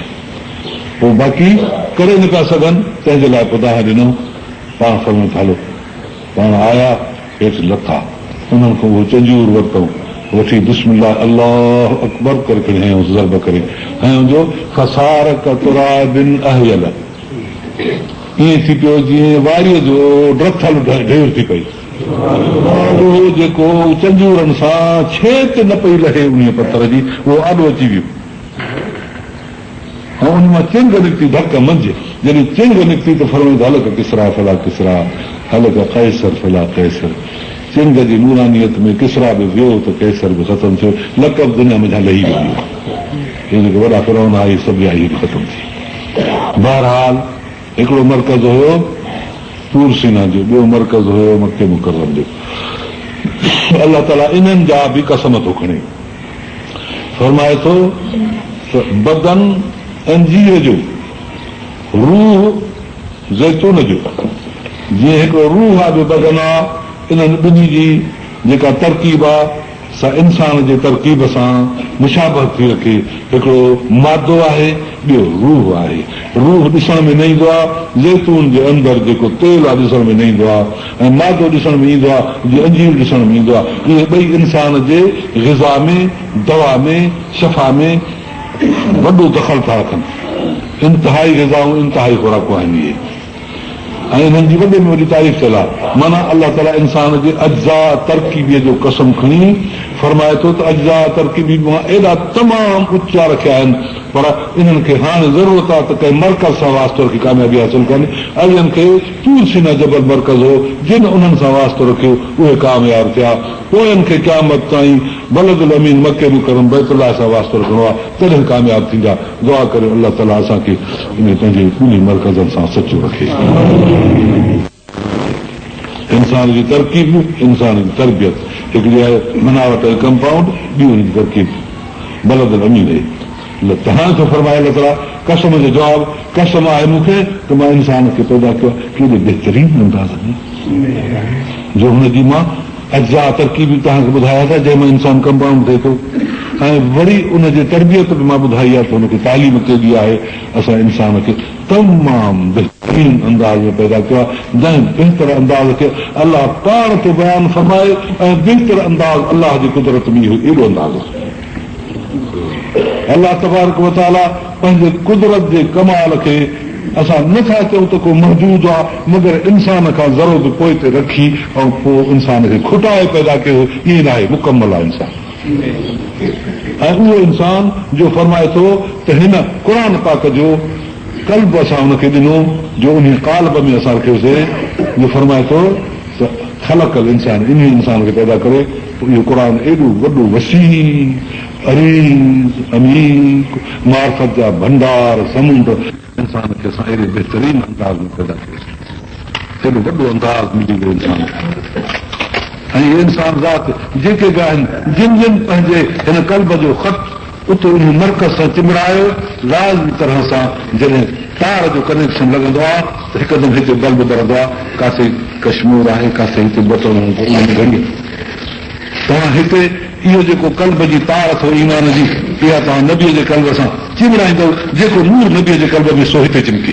पोइ बाक़ी करे न था सघनि, तंहिंजे लाइ पुदाह ॾिनो, पाण फर्म हलो, पाण आया हेठि लथा, उन्हनि खां उहो चंजूर वरितऊं, वठी बिस्मिल्लाह अल्लाह अकबर करे खणी हयूं, ज़रब करे हयूं जो फसार कतुराबिन अहयल, ईअं थी पियो जीअं वारीअ जो ड्रथल ढेर थी पई, उहो जेको चंजूरनि सां छेत न पई लहे उन पथर जी, उहो आॾो अची वियो ऐं उन मां चिंग निकिती धक मंझि। जॾहिं चिंग निकिती त फरमाईं हलक किसरा फला किसरा, हलक कैसर फला कैसर। चिंग जी नूरानियत में किसरा बि वियो त कैसर बि ख़तमु थियो, लक़ब दुनिया में लही वियो। हे जेके वॾा फिरौन आई सभु आई बि ख़तमु थी। बहरहाल हिकिड़ो मर्कज़ हुयो तूर सीना जो, ॿियो मर्कज़ हुयो मके मुकर्रम जो। अलाह ताला इन्हनि जा बि कसम थो खणे, फरमाए थो बदन अंजीर जो, रूह ज़ैतून जो, जीअं हिकिड़ो रूह आहे ॿियो बदन आहे, इन्हनि ॿिन्ही जी जेका तरकीब आहे सा इंसान जे तरकीब सां मुशाबहत थी रखे। हिकिड़ो मादो आहे, ॿियो रूह आहे। रूह ॾिसण में न ईंदो आहे, ज़ैतून जे अंदरि जेको तेल आहे ॾिसण में न ईंदो आहे, ऐं मादो ॾिसण में ईंदो आहे, जीअं अंजीर ॾिसण में ईंदो आहे। इहे ॿई इंसान जे ग़िज़ा में, दवा में, शफ़ा में वॾो दख़ल था रखनि। इंतिहाई ग़िज़ाऊं, इंतिहाई खुराकूं आहिनि इहे, ऐं हिननि जी वॾे में वॾी तारीफ़ थियल आहे। माना अलाह ताला इंसान जे अज्जा तरकीबीअ जो कसम खणी फरमाए थो त अज्जा तरकीबी मां एॾा तमामु ऊचा रखिया आहिनि, पर इन्हनि खे हाणे ज़रूरत आहे त कंहिं मर्कज़ सां वास्तो रखी कामयाबी हासिल कनि। अॻियनि खे तूर सीना जबल मर्कज़ हो, जिन उन्हनि सां वास्तो रखियो उहे कामयाब थिया। पोयनि खे क़यामत ताईं बलदुल अमीन मके मुकरम बैतुल्लाह सां वास्तो रखिणो आहे, तॾहिं कामयाब थींदा। दुआ करे अलाह ताला असांखे इन पंहिंजे ॿिन्ही मर्कज़नि सां सचो रखे। इंसान जी तरकीब, इंसान जी तरबियत हिकिड़ी आहे मनावट ऐं कंपाउंड, ॿी हुनजी तरकीब बलदुल अमीन आहे। तव्हां थो फरमाए अलाह ताला कसम जो जवाबु, कसम आहे मूंखे त मां इंसान खे पैदा कयो केॾे बहितरीन अंदाज़ में, जो हुनजी मां अज्जा तरकीबी तव्हांखे ॿुधाया था, जंहिंमें इंसान कंपाउंड थिए थो, ऐं वरी उनजी तरबियत बि मां ॿुधाई आहे त हुनखे तालीम कहिड़ी आहे। असां इंसान खे तमामु बहितरीन अंदाज़ में पैदा कयो आहे, जंहिं बहितर अंदाज़ खे अलाह पाण थो बयानु फरमाए, ऐं बहितर अंदाज़ अलाह जी कुदरत में इहो एॾो अंदाज़ आहे। अलाह तबारक व तआला पंहिंजे कुदरत जे कमाल खे असां नथा चऊं त को मौजूद आहे, मगर इंसान खां ज़रो बि पोइ ते रखी ऐं पोइ इंसान खे खुटाए पैदा कयो, ईअं न आहे, मुकमल आहे इंसान। ऐं उहो इंसान जो फरमाए थो त हिन क़ुर पाक जो कल्ब असां हुनखे ॾिनो जो उन काल्ब में असां रखियोसीं, जो फरमाए थो त ख़लक़ल इंसान, इन इंसान खे पैदा करे। इहो क़ुर एॾो वॾो वसी अरीज़ अमीर मार्फत जा भंडार समुंड इंसान खे असां अहिड़े बहितरीन अंदाज़ में पैदा कयोसीं, एॾो वॾो अंदाज़ मिली वियो इंसान खे। ऐं इहे इंसान ज़ात जेके बि आहिनि, जिन जिन पंहिंजे हिन कल्ब जो ख़त उते उन मर्कज़ सां चिमड़ायो, लाज़मी तरह सां जॾहिं तार जो कनेक्शन लॻंदो आहे त हिकदमि हिते बल्ब ॿरंदो आहे। काथे कश्मीर आहे, काथे हिते बटण घड़ी। तव्हां हिते इहो जेको कल्ब जी तार अथव ईमान जी, इहा तव्हां नबीअ जे कल्ब सां चिमड़ाईंदव, जेको नूर नबीअ जे कल्ब में सो हिते चिमकी।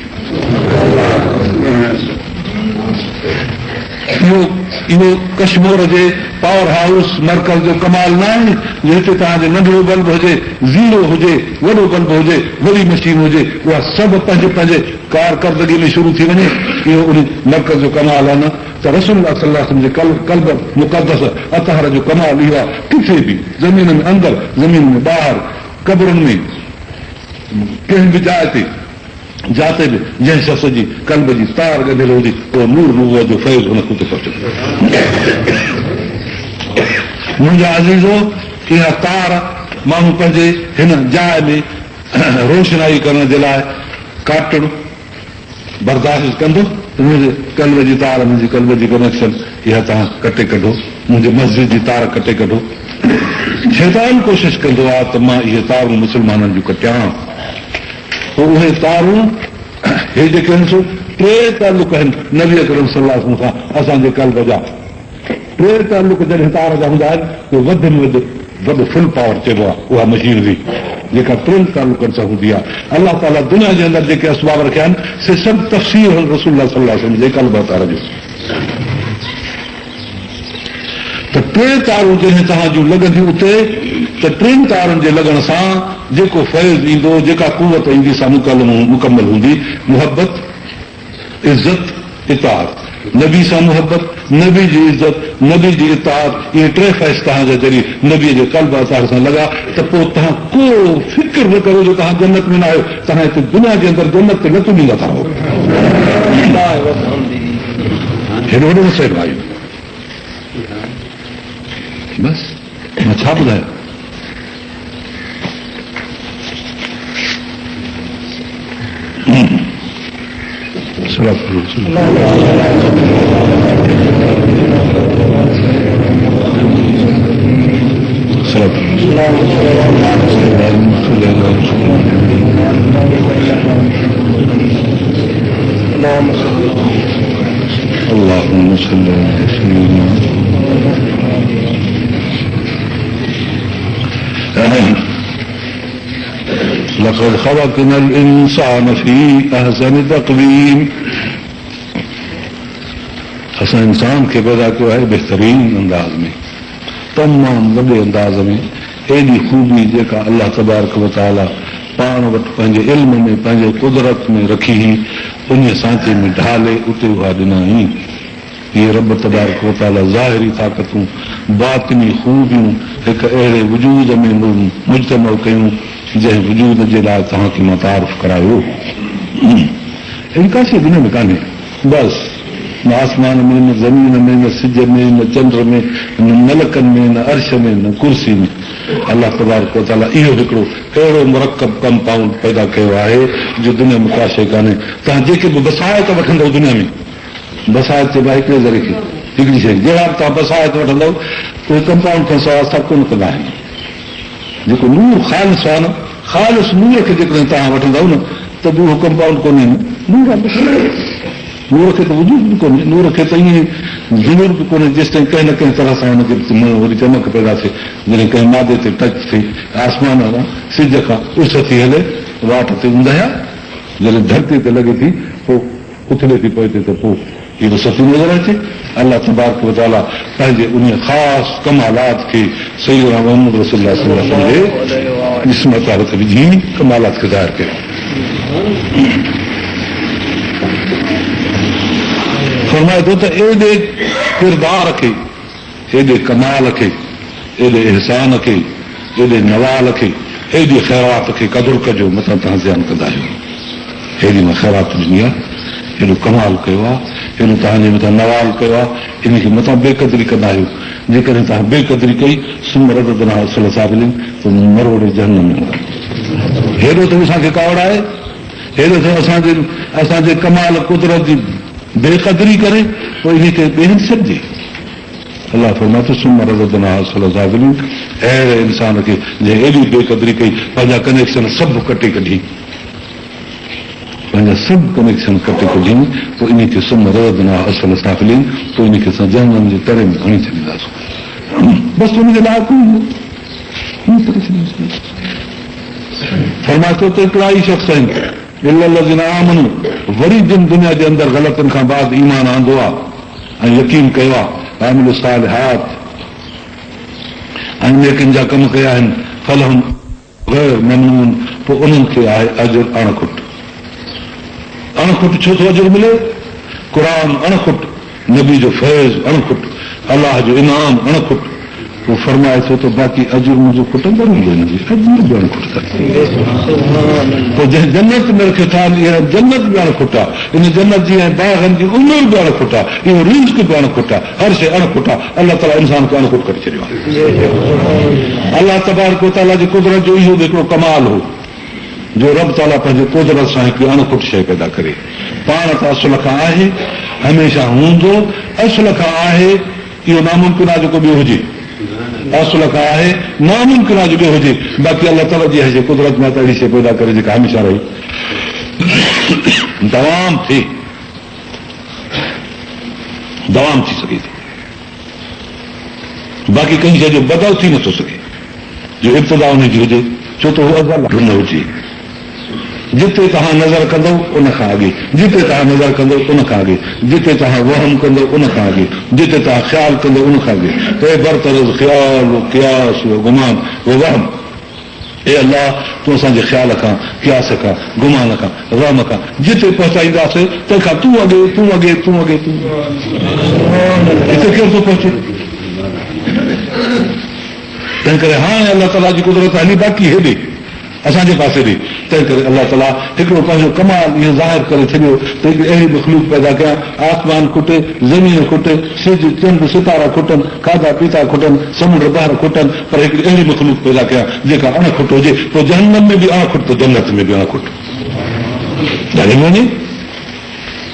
इहो कश्मीर जे पावर हाउस मर्कज़ जो कमाल न आहे जो हिते तव्हांजो नंढड़ो बल्ब हुजे, ज़ीरो हुजे, वॾो बल्ब हुजे, वॾी मशीन हुजे, उहा सभु पंहिंजे पंहिंजे कारकर्दगी में शुरू थी वञे। इहो उन मर्कज़ जो कमाल आहे न त रसूलुल्लाह सल्लल्लाहु अलैहि वसल्लम जे कल्ब मुक़द्दस अतहर जो कमाल इहो आहे। किथे बि ज़मीन में अंदरि, ज़मीन में ॿाहिरि, कब्रुनि में, कंहिं बि जाइ ते जाते बि जंहिं शख़्स जी कल्ब जी तार ॻंढियल हुजे, उहो नूर नूर जो फैज़ हुन खे पहुचे। मुंहिंजा अज़ीज़ो, इहा तार माण्हू पंहिंजे हिन जाइ में रोशनाई करण जे लाइ काटण बर्दाश्त कंदो। मुंहिंजे कल्ब जी तार, मुंहिंजी कल्ब जी कनेक्शन इहा तव्हां कटे कढो, मुंहिंजे मस्जिद जी तार कटे कढो। शैतान कोशिशि कंदो आहे त मां इहे तारूं मुस्लमाननि जूं कटियां। पोइ उहे तारूं हे जेके आहिनि सो टे तालुक आहिनि नबी अकरम सल्लल्लाहु अलैहि वसल्लम सां असांजे कल्ब जा। टे तालुक जॾहिं तार जा हूंदा आहिनि त वधि में वधि वॾो फुल पावर चइबो आहे उहा मशीनरी जेका टिनि तालुकनि सां हूंदी आहे। अलाह ताला दुनिया जे अंदरि जेके असबाब रखिया आहिनि से सभु तफ़सीर रसूलुल्लाह सल्लल्लाहु अलैहि वसल्लम जे कल्ब तार जो। त टे तारूं जॾहिं तव्हां जूं लॻंदियूं उते, त टिनि तारुनि जे लॻण सां जेको फैज़ ईंदो, जेका कुवत ईंदी सा मुकमल हूंदी। मुहबत, इज़त, इताअत। नबी सां मुहबत, नबी जी इज़त, नबी जी इताअत, इहे टे फैज़ तव्हांजा जॾहिं नबीअ जे कल्ब अतार सां लॻा त पोइ तव्हां को फिक्र न करो जो तव्हां जन्नत में न आहियो। तव्हां हिते दुनिया जे अंदरि जन्नत ते न तुमींदा था रहो। हेॾो वॾो मसइलो आहे बसि, मां छा ॿुधायां। اللهم صل على سيدنا لقد خلقنا الإنسان في أحسن تقويم. असां इंसान खे पैदा कयो आहे बहितरीन अंदाज़ में, तमामु वॾे अंदाज़ में। एॾी ख़ूबी जेका अलाह तबारक व तआला पाण वटि पंहिंजे इल्म में, पंहिंजे कुदरत में रखी हुई, उन सांचे में ढाले उते उहा ॾिनई। इहे रब तबारक व तआला ज़ाहिरी ताक़तूं, बातिनी ख़ूबियूं हिकु अहिड़े वजूद में मुजतमउ कयूं जंहिं वजूद जे लाइ तव्हांखे मां तारीफ़ करायो। अहिड़ी का शइ दुनिया में कान्हे। बसि न आसमान में, न ज़मीन में, न सिज में, न चंड में, न मलकनि में, न अर्श में, न कुर्सी में। अलाह तबारक व तआला इहो हिकिड़ो अहिड़ो मुरकब कंपाउंड पैदा कयो आहे जो दुनिया में का शइ कान्हे। तव्हां जेके बि बसायत वठंदव दुनिया में, बसायत चइबो आहे हिकिड़े ज़रिए हिकिड़ी शइ, जहिड़ा बि तव्हां बसायत वठंदव उहे कंपाउंड खां सवाइ सभु कोन कंदा आहिनि। जेको नूर ख़ालिस आहे न, ख़ालिस नूर खे जेकॾहिं तव्हां वठंदव न त बि उहो कंपाउंड कोन्हे न। नूर खे त वजूद बि कोन्हे, नूर खे त ईअं ज़रूर बि कोन्हे जेसिताईं कंहिं न कंहिं तरह सां हुनखे वरी चमक पैदा थिए। जॾहिं कंहिं मादे ते टच थिए, आसमान खां सिज खां उस थी हले, वाट ते ऊंदहिया जॾहिं धरती ते लॻे थी, पोइ उथले थी पए त पोइ इहो सती नज़र अचे। अलाह तबारक व तआला पंहिंजे उन ख़ासि कमालात खे सैयदना मुहम्मद रसूलुल्लाह सल्लल्लाहु अलैहि वसल्लम जे जिस्म तारत विझी कमालात खे ज़ाहिर कयो। फरमाए थो त एॾे किरदार खे, एॾे कमाल खे, एॾे इहसान खे, एॾे नवाल खे, एॾी ख़ैरात खे क़दुरु कजो, मथां तव्हां ज़ियान कंदा आहियो। हेॾी मां ख़ैरात ॾिनी आहे, हेॾो कमाल कयो आहे, हेॾो तव्हांजे मथां नवाल कयो आहे, इनखे मथां बेक़दरी कंदा आहियो। जेकॾहिं तव्हां बेक़दरी कई त मरोड़े जहन्नम में हूंदा। हेॾो त असांखे कावड़ आहे, हेॾो त असांजे कमाल कुदरत जी बेक़दरी करे पोइ इनखे ॿिए हंधि छॾिजे। अलाह फरमाए थो अहिड़े इंसान खे जंहिं एॾी बेक़दरी कई, पंहिंजा कनेक्शन सभु कटे कढी, पंहिंजा सभु कनेक्शन कटे कढी, पोइ इनखे पोइ इनखे असां जहन्नम जे तरे में हणी छॾींदासीं। बसि हुनजे लाइ फरमाए थो त हिकिड़ा ई शख़्स आहिनि आमनू, वरी जिन दुनिया जे अंदरि ग़लतियुनि खां बाद ईमान आंदो आहे ऐं यकीन कयो आहे, आमिल सालिहात ऐं नेकिन जा कम कया आहिनि, फलहुम गैर ममनून, पोइ उन्हनि खे आहे अजुर अणखुट। अणखुट छो थो अजुर मिले? क़ुरान अणखुट, नबी जो फैज़ अणखुट, अलाह जो इनाम अणखुट। पोइ फरमाए थो त बाक़ी अजुर मुंहिंजो खुटंदो अजुर बि अणखुट। पोइ जंहिं जन्नत में रखे था जन्नत बि अणखुट आहे, इन जन्नत जी ऐं बाग़नि जी उमिरि बि अणखुट आहे, इहो रिज़्क़ बि अणखुट आहे, हर शइ अणखुट आहे। अलाह ताला इंसान खे अणखुट करे छॾियो आहे। अलाह तबारक व तआला जी कुदरत जो इहो हिकिड़ो कमाल हो जो रब ताला पंहिंजे कुदरत सां हिकिड़ी अणखुट शइ पैदा करे। पाण त असुल खां आहे, हमेशह हूंदो, असुल खां आहे, इहो नामुमकिन आहे जेको ॿियो हुजे, असुल खां आहे, नामुमकिन आहे जो ॿियो हुजे। बाक़ी अलाह ताला जी आहे कुदरत में त अहिड़ी शइ पैदा करे जेका हमेशह रही दवाम थिए, दवाम थी सघे थी। बाक़ी कंहिं शइ जो बदल थी नथो सघे जो इब्तिदा हुनजी हुजे, छो त उहो अज़ल न हुजे। जिते तव्हां नज़र कंदो उन खां अॻे, जिते तव्हां नज़र कंदो उन खां अॻे, जिते तव्हां वहम कंदो उन खां अॻे, जिते तव्हां ख़्याल कंदो उन खां अॻे। त बरतरज़ ख़्याल, क़ियास, गुमान, वहम, ए अलाह तूं असांजे ख़्याल खां, क़ियास खां, गुमान खां, वहम खां जिते पहुचाईंदासीं तंहिंखां तूं अॻे, तूं अॻे, तूं अॻे, तूं हिते केरु थो पहुचे? तंहिं करे हाणे अलाह ताला जी कुदरत हली बाक़ी हेॾे असांजे पासे ॾे। तंहिं करे अलाह ताला हिकिड़ो पंहिंजो कमाल इहो ज़ाहिर करे छॾियो त हिकिड़ी अहिड़ी मख़लूक पैदा कया, आसमान खुटे, ज़मीन खुटे, सिज चंड सितारा खुटनि, खाधा पीता खुटनि, समुंड बहर खुटनि, पर हिकिड़ी अहिड़ी मख़लूक पैदा कया जेका अणखुट हुजे। पोइ जहन्नम में बि अणखुट त जन्नत में बि अणखुट ॾाढी वञे।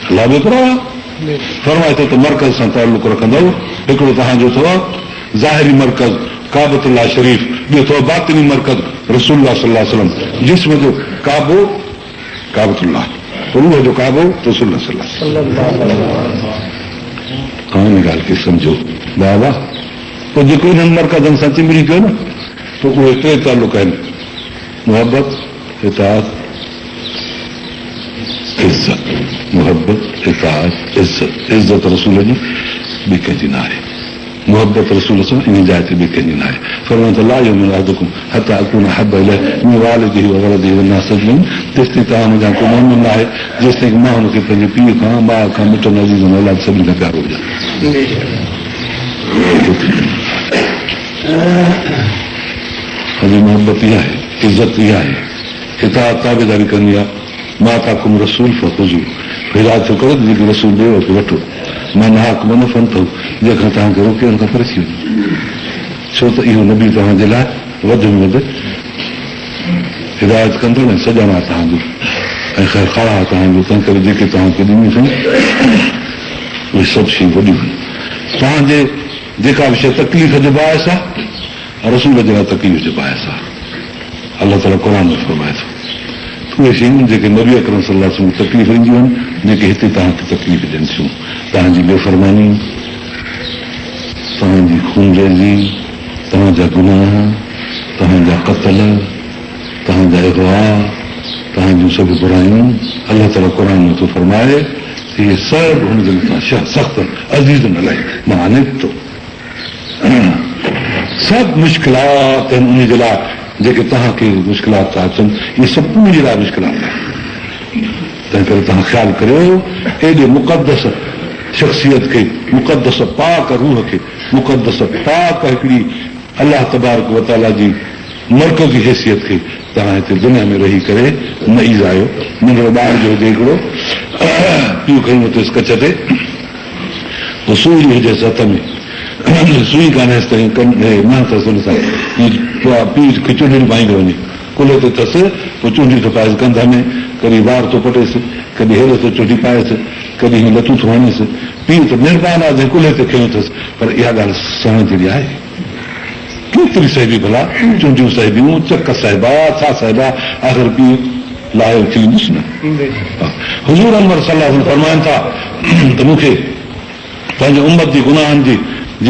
अलाह बि हिकिड़ो आहे, फरमाए थो त मर्कज़ सां ताल्लुक़ रखंदव। हिकिड़ो तव्हांजो अथव ज़ाहिरी मर्कज़ काबतुल्लाह शरीफ़, ॿियो अथव बातिनी मर्कज़ रसूलुल्लाह सल्लल्लाहु अलैहि वसल्लम। जिस्म जो काबो काबतुल्लाह, रूह जो काबो रसूलुल्लाह सल्लल्लाहु अलैहि वसल्लम। हिन ॻाल्हि खे सम्झो बाबा। पोइ जेको इन्हनि मर्कज़नि सां चिंबड़ी कयो न, पोइ उहे टे तालुक आहिनि, मुहबत, इताअत, इज़त। मुहबत, इताअत, इज़त। इज़त रसूल जी ॿी कंहिंजी न आहे, मुहबत रसूल सां इन जाइ ते ॿी कंहिंजी न आहे। फरमाए थो ला युमिनु अहदुकुम हत्ता अकून अहब्ब इलैहि मिन वालिदिही व वलदिही वन्नासि अजमईन। तेसिताईं तव्हां मुंहिंजा को मोमिन न आहे जेसिताईं मां हुनखे पंहिंजे पीउ खां, माउ खां, मिटनि अज़ीज़नि औलाद सभिनी खां प्यारो हुजां। मुहबत इहा आहे, इज़त इहा आहे, इताअत ताबेदारी करणी आहे। मा ताकुम रसूल फख़ुज़ू, हिदायत थो करे जेकी रसूल ॾियो खे वठो। मां नहाकुम न फंथो, जंहिंखां तव्हांखे रोके हुन खां परे थी वञो। छो त इहो नबी तव्हांजे लाइ वधि में वधि हिदायत कंदो न, सॼण आहे तव्हांजो ऐं ख़ैर ख़ा आहे तव्हांजो। तंहिं करे जेके तव्हांखे ॾिनी अथई उहे सभु शयूं वॾियूं आहिनि। तव्हांजे जेका बि शइ तकलीफ़ जे बाहिस आहे, रसूल जे लाइ तकलीफ़ जे बाहिस आहे। अलाह ताला क़ुर में फरमाए थो उहे शयूं जेके नबी अकरम सल्लल्लाहु अलैहि वसल्लम तकलीफ़ ॾींदियूं आहिनि, जेके हिते तव्हांखे तकलीफ़ ॾियनि थियूं। तव्हांजी बेफ़रमानी, तव्हांजी खूनरेज़ी, तव्हांजा गुनाह, तव्हांजा क़त्ल, तव्हांजा इग़वा, तव्हांजूं सभु बुरायूं, अलाह ताला क़ुर में थो फरमाए इहे सभु हुनजे मथां सख़्तु अज़ीज़ुन अलैहि मां निकितो। सभु मुश्किलात आहिनि उनजे लाइ जेके तव्हांखे मुश्किलात था अचनि, इहे सभु मुंहिंजे लाइ मुश्किलात आहिनि। तंहिं करे तव्हां ख़्यालु करियो एॾे मुक़दस शख़्सियत खे, मुक़दस पाक रूह खे, मुक़दस पाक हिकिड़ी अलाह तबारक व तआला जी मरकज़ी हैसियत खे तव्हां हिते दुनिया में रही करे न ईज़ायो। नंढड़ो ॿार जो हुजे हिकिड़ो पीउ खणी वरितुसि कच्छ ते, पोइ सुई हुजेसि हथ में, सुई कान्हेसि त न अथसि हुन सां पीउ खे चुंडी पाईंदो वञे, कुल्हे ते अथसि, पोइ चुंडी थो पाएसि कंध में, कॾहिं वार थो पटेसि, कॾहिं हेॾो थो चुंडी पाएसि, कॾहिं हीअं लतूं थो हणेसि। पीउ त निर्माण आहे जंहिं कुल्हे ते खयो अथसि, पर इहा ॻाल्हि सहण जहिड़ी आहे। केतिरी साहिबी भला, चुंडियूं साहिबियूं, चक साहिबा, छा साहिबा, आख़िर पीउ लाहियो थींदुसि न। हुज़ूर अनवर सल्लल्लाहु अलैहि वसल्लम फरमाइनि था त मूंखे पंहिंजे उम्मत जी गुनाहनि जी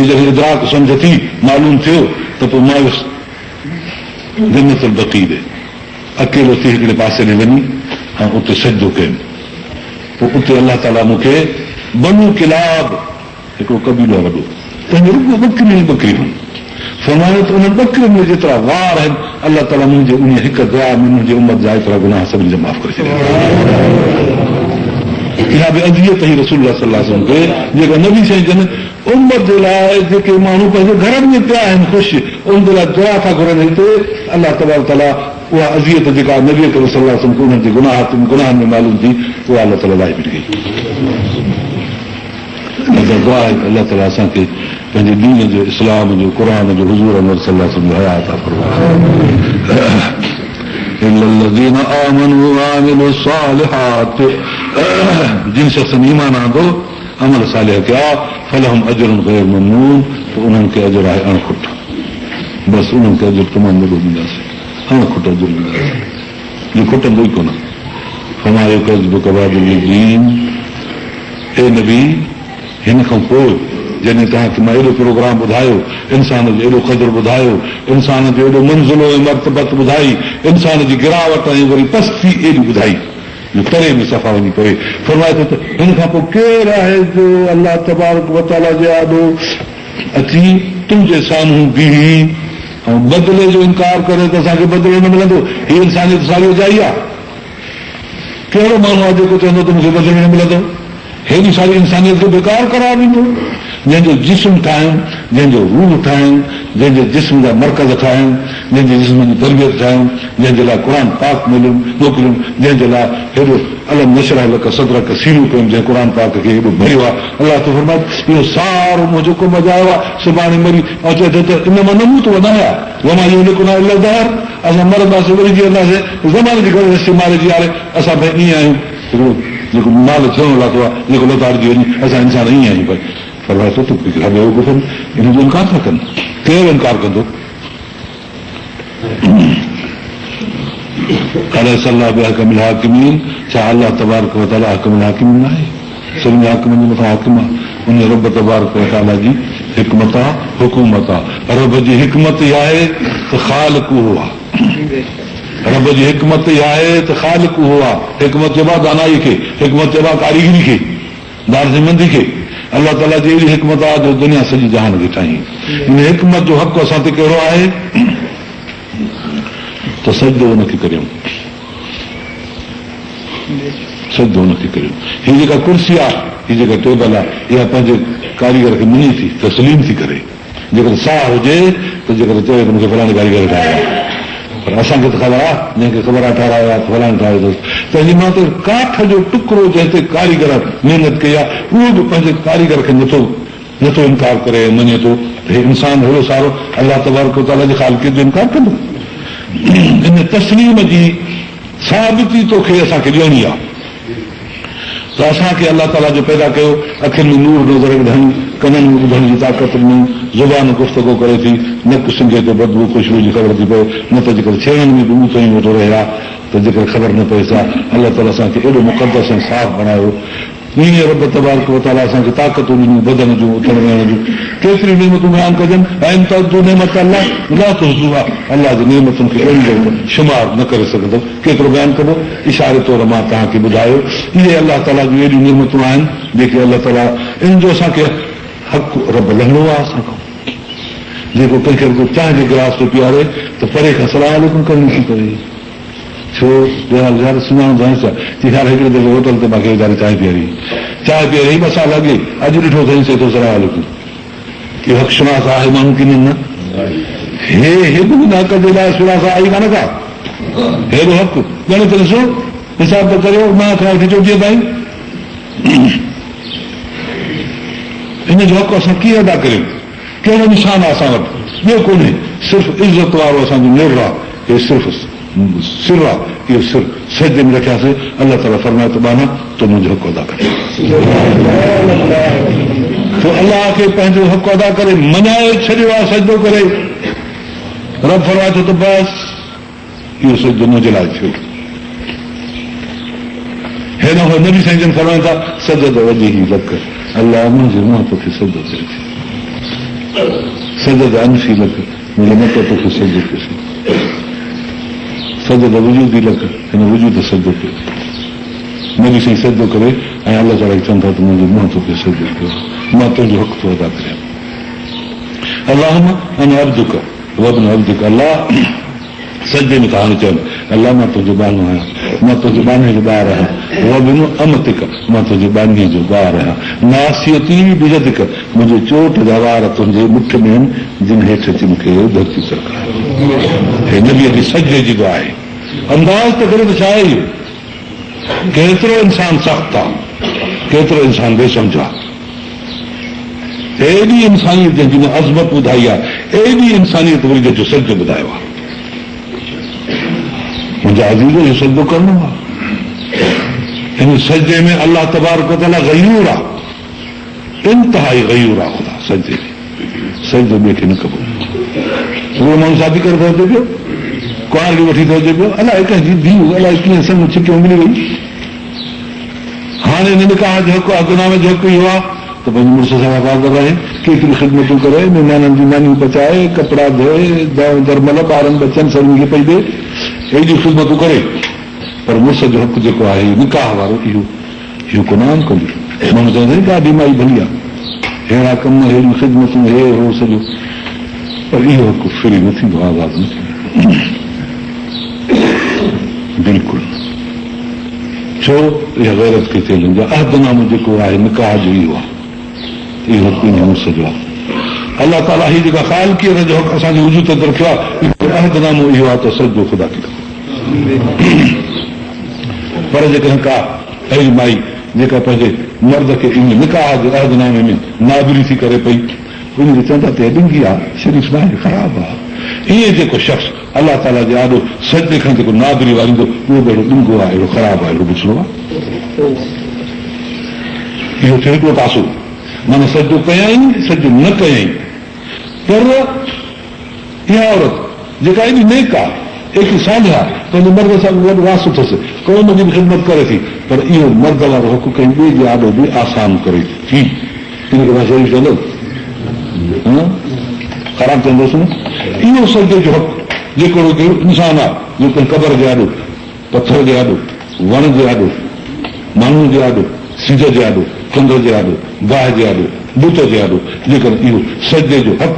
जॾहिं इदराक सम्झ थी, मालूम थियो त पोइ मां वियुसि जन्नतुल बक़ी ॾे, अकेलो थी हिकिड़े पासे ॾे वञी ऐं उते सजदो कयुमि। पोइ उते अलाह ताला मूंखे बनू किलाब हिकिड़ो कबीलो वॾो, पंहिंजो रुॻो बकरियूं फरमायो त उन्हनि बकरियुनि में जेतिरा वार आहिनि, अलाह ताला मुंहिंजे उन हिकु दुआ में मुंहिंजे उम्मत जा एतिरा गुनाह सभिनी जा माफ़ करे छॾिया। इहा बि अज़ियत ई रसूलुल्लाह सल्लल्लाहु अलैहि वसल्लम खे, जेका नबी साईं जन उम्मत जे लाइ जेके माण्हू पंहिंजे घरनि में पिया आहिनि ख़ुशि, उन जे लाइ दुआ था घुरनि, हिते अलाह तबारक ताला उहा अज़ियत जेका नबी करीम सल्लल्लाहु अलैहि वसल्लम खे उन्हनि जे गुनाहनि में मालूम थी, उहा अलाह ताला लाइ मिली गई। दुआ आहे अलाह ताला असांखे पंहिंजे दीन जो, इस्लाम जो, क़ुर जो, हुज़ूर अनवर सल्लल्लाहु अलैहि वसल्लम जो हया अता फरमाए। इल्लल्लज़ीना आमनू व अमिलु सालिहात, जिन शख़्सनि ईमान आंदो, अमल सालिह कया, फलहुम अजरुन गैर ममनून, तो उन्हनि खे अजर आहे अणखुट। बसि उन्हनि खे अजर तमामु वॾो ॾींदासीं, अणखुट अजर ॾींदासीं, जो खुटंदो ई कोन। फमा युकज़्ज़िबुक बिल दीन, ए नबी हिन खां पोइ जॾहिं तव्हांखे मां एॾो प्रोग्राम ॿुधायो, इंसान जो एॾो क़दुरु ॿुधायो, इंसान जो एॾो मंज़िलो ऐं मर्तबत ॿुधाई, इंसान जी गिरावट ऐं वरी पस्ती एॾी ॿुधाई जो तरे में सफ़ा वञी पवे। फरमाए थो त हिन खां पोइ केरु आहे जो अलाह तबारक व तआला जे आॾो अची तुंहिंजे साम्हूं बीही ऐं बदिले जो इनकार करे त असांखे बदिलो न मिलंदो। हीअ इंसानियत साॻियो जाई आहे। कहिड़ो माण्हू आहे जेको चवंदो त मूंखे बदिलो न मिलंदो? हेॾी सारी इंसानियत खे बेकार करार ॾींदो। जंहिंजो जिस्म ठाहियूं, जंहिंजो रूह ठाहियूं, जंहिंजे जिस्म जा मर्कज़ ठाहियूं, जंहिंजे जिस्म जी तरबियत ठाहियूं, जंहिंजे लाइ क़ुर पाक मोकिलियूं, जंहिंजे लाइ हेॾो अलम नशरह लक सदरक सीरियूं कयूं, जंहिं क़ुर पाक खे हेॾो भरियो आहे। अलाह तो फरमाए इहो सारो मुंहिंजो को मज़ायो आहे, सुभाणे मरी ऐं चए थो त इन मां नमूं त वधाया वमा इहो लिखंदा इलाह असां मरंदासीं वरी जीअंदासीं, ज़माने जी घणी रस्सी मारे जी हारे असां भई ईअं आहियूं। हिकिड़ो जेको माल थियणो लाथो आहे, जेको लताड़जी वञे, असां इंसान ईअं आहियूं। भई फरमाए थो त इन जो इनकार था कनि। केरु इनकार कंदो? छा अलाह तबारक व तआला हकमुल हाकिमीन आहे? सभिनी हाकिमनि जे मथां हाकिम आहे। उन रब तबारक व तआला जी हिकमत आहे, हुकूमत आहे। रब जी हिकमत इहा आहे त ख़ालिक़ उहो आहे। रब जी हिकमत इहा आहे त ख़ालिक़ उहो आहे। हिकमत चइबो आहे दानाई खे, हिकमत चइबो आहे कारीगरी खे, दारसिमंदी खे। अलाह ताला जी अहिड़ी हिकमत आहे जो दुनिया सॼी जहान खे ठाही। इन हिकमत जो हक़ असां ते कहिड़ो आहे त सजदो हुनखे करियूं, सजदो हुनखे करियूं। हीअ जेका कुर्सी आहे, हीअ जेका टेबल आहे, इहा पंहिंजे कारीगर खे मञी थी, तस्लीम थी करे। जेकर साह हुजे त जेकर चए त मूंखे फलाणे कारीगर ठाहियो आहे, पर असांखे त ख़बर आहे, जंहिंखे ख़बर आहे ठारायो आहे फलाणे ठाहियो अथसि। त हिन मां त काठ जो टुकड़ो जंहिं ते कारीगर महिनत कई आहे, उहो बि पंहिंजे कारीगर खे नथो इनकार करे मञे थो त हे इंसान हेड़ो सारो अलाह तबारक व तआला जे ख़ालिक़ जो इनकार कंदो। इन तस्लीम जी साबिती तोखे असांखे ॾियणी आहे त असांखे अलाह ताला जो पैदा कयो, अखियुनि में नूर नज़र ॾियणु, कननि में ॿुधण जी ताक़त ॾिनऊं, ज़ुबान गुफ़्तगू करे थी, नक सिंघे ते बदबू ख़ुशबू जी ख़बर थी पए, न त जेकर छेड़नि में बि ऊंचो ई वेठो रहे हा त जेकर ख़बर न पए सा। अलाह ताला असांखे एॾो मुक़दस ऐं साफ़ बणायो। ईअं रब तबारक व तआला असांखे ताक़तूं ॾिनियूं, बदन जूं, उथण वेहण जूं। केतिरी नेमतूं बयानु कजनि, ऐं तू नेमत अलाह ला तुहसूहा, अलाह जी नेमतुनि खे अहिड़ी शुमार न करे सघंदो। केतिरो बयानु कबो? इशारे तौर मां तव्हांखे ॿुधायो। इहे अलाह ताला जूं अहिड़ियूं नेमतूं आहिनि जेके अलाह ताला इन जो असांखे हक़ रब लहणो आहे असांखां। जेको कंहिंखे चांहि जे गिलास थो पीआरे त परे खां सलाम अलैकुम करणी थी पए। छो सुञाणो छा की हाणे हिकिड़े दफ़े होटल ते मूंखे वीचारे चांहि पीआरी, चांहि पीआरी 2 साल अॻे, अॼु ॾिठो साईं से थो सलाम अलैकुम। इहो हक़ शुनास आहे माण्हू की न? हे हिकु हक़ जे लाइ सुरा सां आई कान का हेॾो हक़ ॼण त ॾिसो हिसाब त करियो मां खां वठी 24 ताईं हिन जो हक़ असां कीअं अदा करियूं कहिड़ो निशान आहे असां वटि ॿियो कोन्हे सिर्फ़ु इज़त वारो असांजो निर आहे हे सिर्फ़ु सिर आहे इहो सिर सजदे में रखियासीं अलाह ताला फरमाए थो बाना तो मुंहिंजो हक़ अदा करे तो अलाह खे पंहिंजो हक़ अदा करे मञाए छॾियो आहे सजदो करे रब फरमाए थो त बसि इहो सजदो मुंहिंजे लाइ थियो हिन नबी साईं जन फरमाइनि था सजद वॼी लक अलाह मुंहिंजे मुंहं तोखे सजदो करे सजद अनफी लक मुंहिंजे मत तोखे सजदो कयोसीं सजद वजूदी लक हिन वजूद सजदो कयो नबी साईं सजदो करे ऐं अलाह ताला चवनि था त मुंहिंजे मुंहं तोखे सजदो कयो मां तुंहिंजो हक़ थो अदा करियां अलाह अने अब्दुक वब्न अब्दुक अलाह सजदे में था हाणे चवनि अलाह मां तुंहिंजो बानो आहियां मां तुंहिंजे बाने जो ॿार आहियां वब्न अमतिक मां तुंहिंजे बानीअ जो ॿार आहियां नासियती बियदिक मुंहिंजे चोट जा वार तुंहिंजे मुठ में आहिनि जिन हेठि अची मूंखे धरती सरकारि हे नबीअ जी सजदे जी दुआ आहे अंदाज़ त करे त छा आहे इहो केतिरो इंसान सख़्त आहे केतिरो इंसान बेसमझ आहे एॾी इंसानियत जंहिंजी में अज़मत ॿुधाई आहे एॾी इंसानियत वरी जो सजदो ॿुधायो आहे मुंहिंजा अज़ीज़ इहो सजदो करणो आहे हिन सजदे में अलाह तबारक व तआला गयूर आहे इंतिहाई गयूर आहे ख़ुदा सजदे में सजदो ॿिए खे न कबो उहो माण्हू शादी करे थो अचे पियो कुंवारी वठी थो अचे पियो अलाए कंहिंजी धीउ अलाए कीअं संग छिकियो मिली वई हाणे हिन निकाह जो हक़ अगनामे जो हक़ इहो आहे त पंहिंजे मुड़ुस सां वफ़ादार रहे केतिरी ख़िदमतूं करे महिमाननि जी मानियूं पचाए कपिड़ा धोए दरमल ॿारनि बचनि सभिनी खे पई ॾे एॾियूं ख़िदमतूं करे पर मुड़ुस जो हक़ जेको आहे निकाह वारो इहो कोन आम कंदी माण्हू चवंदा आहिनि ॾाढी माई भली आहे अहिड़ा कम अहिड़ियूं ख़िदमतूं हे हो सॼो पर इहो हक़ फ्री न थींदो आज़ादु न थींदो बिल्कुलु छो इहा गैरत खे थियल हूंदी आहे अहदनामो जेको आहे निकाह जो इहो आहे इहो हक़ मुड़ुस जो आहे अलाह ताला ही जेका ख़ालिक़ीअ जो हक़ असांजे वजूद ते रखियो आहे अहदनामो इहो आहे त सजदो ख़ुदा खे पर जेकॾहिं का अहिड़ी माई जेका पंहिंजे मर्द खे इन निकाह जे अहदनामे में नाबरी थी करे पई उन खे चवंदा त ॾिंगी आहे शरीफ़ न आहे ख़राब आहे ईअं जेको शख़्स अलाह ताला जे आॾो सजदे खां जेको नाबरी वारींदो उहो बि अहिड़ो ॾिंगो आहे अहिड़ो ख़राबु आहे अहिड़ो बुछड़ो आहे इहो थियो हिकिड़ो पासो माना सजदो कयई सजदो न कयई पर इहा औरत जेका एॾी नेक आहे एॾी सालिहा पंहिंजे मर्द सां वॾो वासो अथसि क़ौम जी बि ख़िदमत करे थी पर इहो मर्द वारो हक़ कंहिं ॿिए जे आॾो बि आसान करे थी इन खे मां शरीफ़ चवंदुसि ख़राबु चवंदुसि न इहो सजदे जो हक़ जेको इंसान आहे जेको क़बर जे आॾो पथर जे आॾो वण जे आॾो माण्हुनि जे आॾो सिज जे आॾो चंड जे आॾो गाह जे आॾो बुत जे आॾो जेकर इहो सजदे जो हक़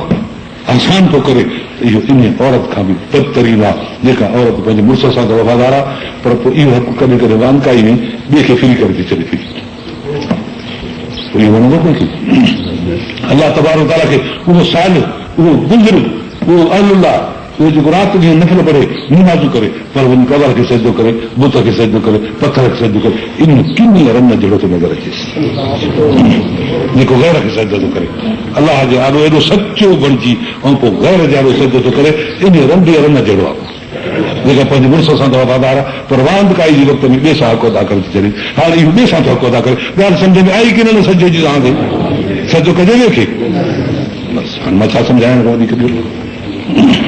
आसान थो करे इहो इन औरत खां बि बदतरीन आहे जेका औरत पंहिंजे मुड़ुस सां त वफ़ादार आहे पर पोइ इहो हक़ कॾहिं कॾहिं वानकाई में ॿिए खे फ्री करे थी छॾे थी इहो वणंदो कंहिंखे अलाह तबारक ताला खे उहो साल उहो बुज़ुर्ग उहो अल्लाह उहो जेको राति ॾींहुं नफ़ल पढ़े नमाज़ूं करे पर वञी कबर खे सजदो करे बुत खे सजदो करे पथर खे सजदो करे इन किनी रन जहिड़ो थो नज़र अचेसि जेको गैर खे सजदो थो करे अलाह जे आॾो एॾो सचो बणिजी ऐं पोइ गैर जे आॾो सजदो थो करे इन रन जहिड़ो आहे जेका पंहिंजे मुड़ुस सां त वफ़ादार आहे पर वांदकाई जे वक़्त में ॿिए सां हक़ अदा करे थी छॾे हाणे इहो ॿिए सां थो हक़ अदा करे ॻाल्हि सम्झ में आई की न सजो जी तव्हांखे सजो कजे ॿिए खे बसि हाणे मां छा सम्झायां वधीक ॿियो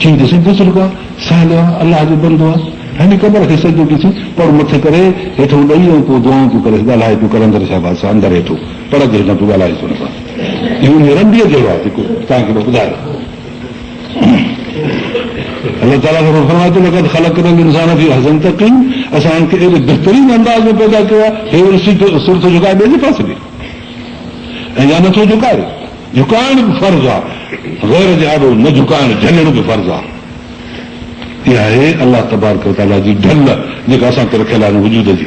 ठीक है बुजुर्ग आहे साल आहे अलाह जो बंदो आहे हिन क़बर खे सजो ॾिसी पर मथे करे हेठो ॾेई ऐं पोइ दुआऊं थियूं करे ॻाल्हाए पियो कर अंदरि शाबाश सां अंदरि हेठो पर जे हिन तूं ॻाल्हाए थो न इहो रंडीअ जहिड़ो आहे जेको तव्हांखे ॿुधायो अलाह ताला फरमाए थो लक़द ख़लक़नल इंसान फी अहसन तक़वीम असां हिनखे एॾे बहितरीन अंदाज़ में पैदा कयो आहे हे सुर थो झुकाए ॿिए जे पासे ॾे ऐं या नथो झुकाए झुकाइण बि फ़र्ज़ु आहे गैर जे आॾो न झुकाइण झलण बि फ़र्ज़ु आहे इहा आहे अलाह तबारक व तआला जी ढल जेका असां ते रखियल आहे वजूद जी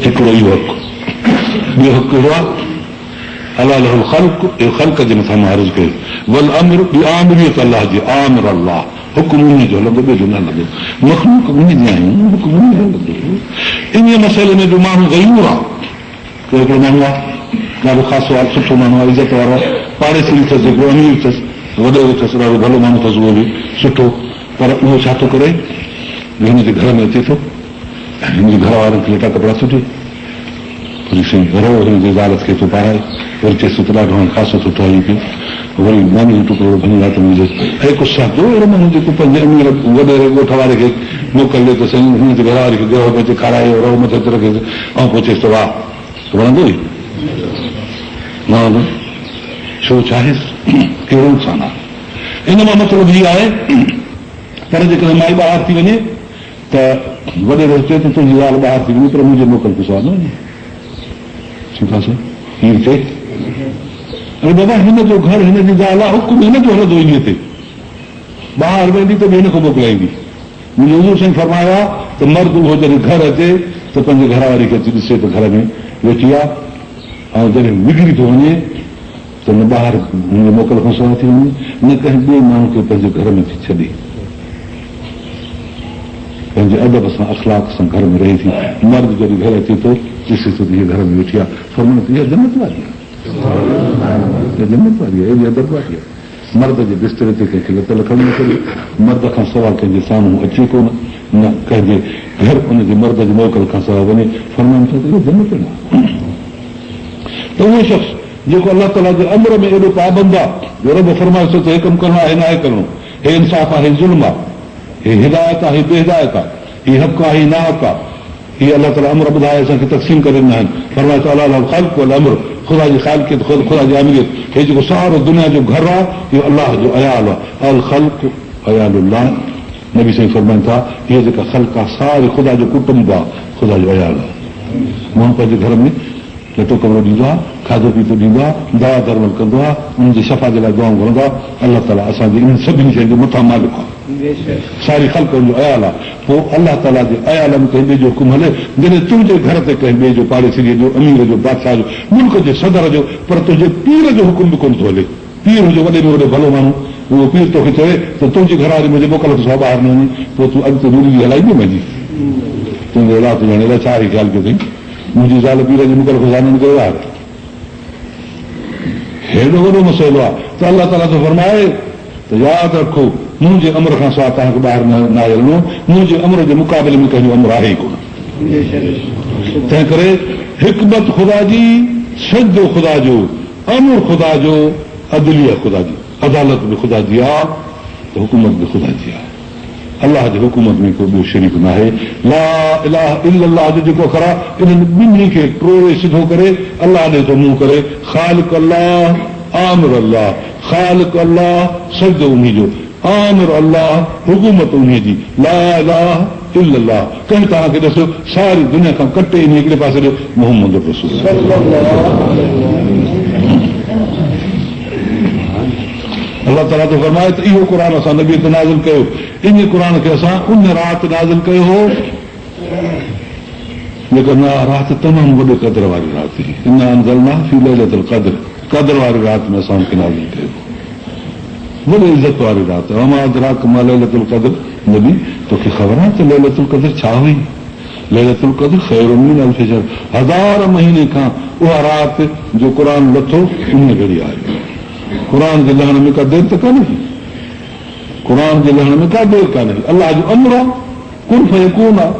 हिकिड़ो इहो हक़ ॿियो हक़ कहिड़ो आहे अला लहुल ख़ल्क़, ख़ल्क़ जे मथां मां अर्ज़ु कयो। वल अम्र, आमिरियत अल्लाह जी, आमिर अल्लाह, हुकुम उन जो हलंदो, ॿियो जो न हलंदो। मख़लूक उन जी आहियूं, हुकुम उन जो हलंदो। इन मसइले में बि माण्हू ग़यूर आहे। हिकिड़ो माण्हू आहे, ॾाढो ख़ासि आहे, सुठो माण्हू आहे, इज़त वारो आहे, पाड़ेसी अथसि, हिकिड़ो अमीर अथसि, वॾो अथसि, ॾाढो भलो माण्हू अथसि, उहो बि सुठो, पर उहो छा थो करे, हिनजे घर में अचे थो, हिनजे घर वारनि खे लटा कपिड़ा सुठे, वरी साईं रहो हिनजे ज़ालत खे थो पाराए, वरी चएसि त ॾाढो हाणे ख़ासो सुठो आहे पियो, वरी मानी जो टुकड़ो भञी राति में विझे। ऐं कुझु साधो अहिड़ो माण्हू जेको पंहिंजे अमीर वॾेरे ॻोठ वारे खे मोकिले त साईं हिनजे घर वारे खे गहो में अचे खाराए, रहो मथे ते रखे, ऐं पोइ चएसि त वाह, वणंदो ई न वणंदो, छो छा आहे, कहिड़ो नुक़सानु आहे। इन मां मतिलबु हीअ आहे, पर जेकॾहिं माई ॿाहिरि थी वञे त वॾेरो चए त तुंहिंजी ॻाल्हि ॿाहिरि थी वञे, पर मुंहिंजे मोकल खे सवादु न वञे। हीअ चए अरे बाबा हिन जो घर, हिन जी ॻाल्हि आहे, हुकुम हिन जो हलंदो इन ते, ॿाहिरि वेंदी त हिन खां मोकिलाईंदी। मुंहिंजो हज़ूर साईं फरमायो आहे त मर्द उहो जॾहिं घर अचे त पंहिंजे घर वारी खे अची ॾिसे त घर में वेठी आहे, ऐं जॾहिं विगड़ी थो वञे त न ॿाहिरि हुनजे मोकल खां सवाइ थी वञे, न कंहिं ॿिए माण्हू खे पंहिंजे घर में थी छॾे, पंहिंजे अदब सां अख़लाक सां घर में रहे थी। मर्द जॾहिं घर अचे थो ॾिसे थो त हीअ घर में वेठी आहे, फरमायो त इहा जन्नत वारी आहे, जन्नत वारी आहे, अहिड़ी अदब वारी आहे। मर्द जे बिस्तरे ते कंहिंखे लत लखण न करे, मर्द खां सवाइ कंहिंजे साम्हूं अचे कोन, न कंहिंजे घर उनजे मर्द जे मोकल खां सवाइ वञे, फरमाइनि था त इहो जन्नत आहे। त उहो शख़्स जेको अलाह ताला जे अमर में एॾो पाबंद आहे, जो रब फरमाए थो त हे कमु करणो आहे, हे न आहे करणो, हे इंसाफ़ आहे, हे ज़ुल्म आहे, हे हिदायत आहे, हे बेहिदायत आहे, ही हक़ आहे, ही ना हक़ आहे, हीअ अलाह ताला अमर ॿुधाए असांखे तक़सीम करे ॾिना आहिनि। फरमाए थो अला लहुल ख़ल्क़ वल अम्र, ख़ुदा जी ख़ालिकियत, ख़ुदा जी अमीरियत, हे जेको सारो दुनिया जो घर आहे इहो अलाह जो अयाल आहे। अल ख़ल्क़ अयालुल्लाह, नबी साईं फरमाइनि था हीअ जेका ख़ल्क़ आहे सारे ख़ुदा जो कुटुंब आहे, ख़ुदा जो अयाल आहे। माण्हू पंहिंजे घर में लटो कपिड़ो ॾींदो आहे, खाधो पीतो ॾींदो आहे, दवा दरमल कंदो आहे, उनजी सफ़ा जे लाइ दुआऊं घुरंदो आहे। अलाह ताला असांजे इन सभिनी शयुनि जो मथां मालिक आहे, सारी ख़ल्क़ जो अयाल आहे। पोइ अलाह ताला जे अयाल में कंहिं ॿिए जो हुकुम हले, जॾहिं तुंहिंजे घर ते कंहिं ॿिए जो, पाड़ेसीअ जो, अमीर जो, बादशाह जो, मुल्क जे सदर जो, पर तुंहिंजे पीर जो हुकुम बि कोन थो हले। पीर हुजे वॾे में वॾो भलो माण्हू, उहो पीर तोखे चवे त तुंहिंजी घर वारी मुंहिंजे मोकल खां सवाइ ॿाहिरि न वञे, पोइ तूं अॻिते दूरी जी हलाईंदी मुंहिंजी, तुंहिंजो अलाह तूं ॼाणे अलाए छा आहे ख़्यालु कयो अथई, मुंहिंजी ज़ाल पीर जे मोकल खां साननि कयो आहे। हेॾो वॾो मसइलो आहे त अलाह ताला थो फरमाए त यादि रखो मुंहिंजे अमर खां सवाइ तव्हांखे ॿाहिरि न हलणो, मुंहिंजे अमर जे मुक़ाबले में कंहिंजो अमर आहे ई कोन। तंहिं करे हिकमत ख़ुदा जी, सजदो ख़ुदा जो, अमर ख़ुदा जो, अदलिया ख़ुदा जी, अदालत बि ख़ुदा जी आहे, त हुकूमत बि ख़ुदा जी आहे। अलाह जी हुकूमत में को ॿियो शरीक न आहे। ला इलाहा इल्लल्लाह जो जेको अखर आहे, इन्हनि ॿिन्ही खे टोड़े सिधो करे अलाह ॾे थो मुंहुं करे। ख़ालिक़ अल्लाह, आमिर अल्लाह, ख़ालिक़ अल्लाह, सजदो उन्ही जो, आमिर अल्लाह, हुकूमत उन्ही जी। ला इलाहा इल्लल्लाह, कंहिं तव्हांखे ॾिसो सारी दुनिया खां कटे इन हिकिड़े पासे ॾियो, मोहम्मद रसूल। अलाह ताला तो फरमाए त इहो क़ुर असां नबी ते नाज़िल कयो, इन क़ुर खे असां उन राति नाज़िल कयो हो जेका राति तमामु वॾे क़दर वारी राति हुई। इन अंज़लना फी लैलतुल क़द्र, क़द्र वारी राति में असां खे नाज़िल कयो, वॾी इज़त वारी राति। वमा अदराक मा लैलतुल क़द्र, नबी तोखे ख़बर आहे त लैलतुल क़द्र छा हुई? लैलतुल क़द्र ख़ैरुम मिन अल्फ़ि शहर, 1000 महीने खां उहा राति जो क़ुर लथो उन घड़ी आयो। क़ुर जे लहण में का देर त कान्हे, क़ुर जे लहण में का देर कान्हे, अलाह जो अमर आहे, कुन फयकून आहे।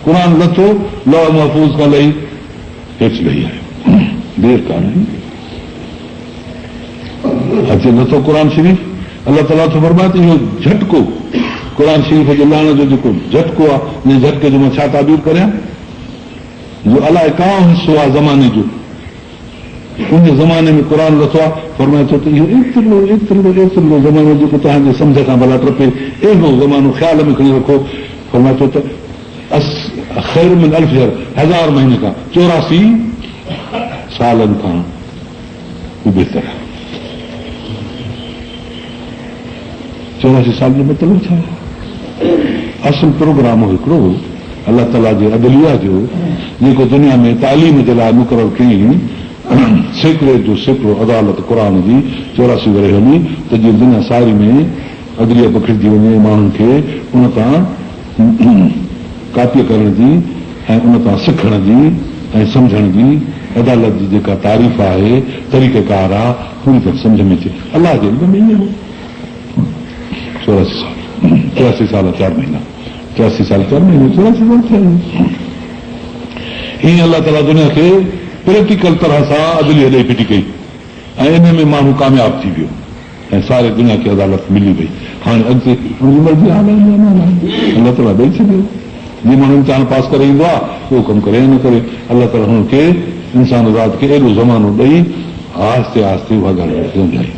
क़ुर लथो लौह महफूज़ खां लही हेठि लही आयो, देर कान्हे, अचे नथो क़ुर शरीफ़। अलाह ताला थो फरमाए त इहो झटको क़ुर शरीफ़ जे लहण जो जेको झटको आहे, इन झटके जो मां छा ताबीर करियां, जो अलाए काओ हिसो आहे ज़माने जो, उन ज़माने में क़ुर लथो आहे। फरमाए थो त इहो एतिरो एतिरो एतिरो ज़मानो जेको तव्हांजे सम्झ खां भला टपे, अहिड़ो ज़मानो ख़्याल में खणी रखो। फरमाए थो त ख़ैर मिन अल्फ़ शहर, 1000 महीने खां 84 सालनि खां बहितर आहे। 84 साल जो मतिलबु छा आहे? असुल प्रोग्राम हिकिड़ो अलाह ताला जे अदलिया जो जेको दुनिया में तालीम जे लाइ मुक़ररु कयईं, सेकड़े जो सेकड़ो अदालत क़ुर जी 84 वरे हली त जीअं दुनिया सारी में अदलिया पखिड़िजी वञे माण्हुनि खे उन तां कापीअ करण जी ऐं उन तां सिखण जी ऐं सम्झण जी अदालत जी जेका तारीफ़ आहे तरीक़ेकार आहे पूरी तरह सम्झ में अचे। अलाह जे इल्म में ईअं हो 84 साल 4 महीना 84 साल 4 महीने 84 साल थिया। हीअं अलाह ताला दुनिया खे प्रैक्टिकल तरह सां अदलिया ॾेई फिटी कई ऐं इन में माण्हू कामयाब थी वियो ऐं सारे दुनिया खे अदालत मिली वई। हाणे अॻिते अलाह ताला ॾेई छॾियो जीअं माण्हू इम्तिहान पास करे ईंदो आहे उहो कमु करे न करे अलाह ताला हुनखे इंसान ज़ात खे एॾो ज़मानो ॾेई आहिस्ते आहिस्ते उहा ॻाल्हि सम्झाई।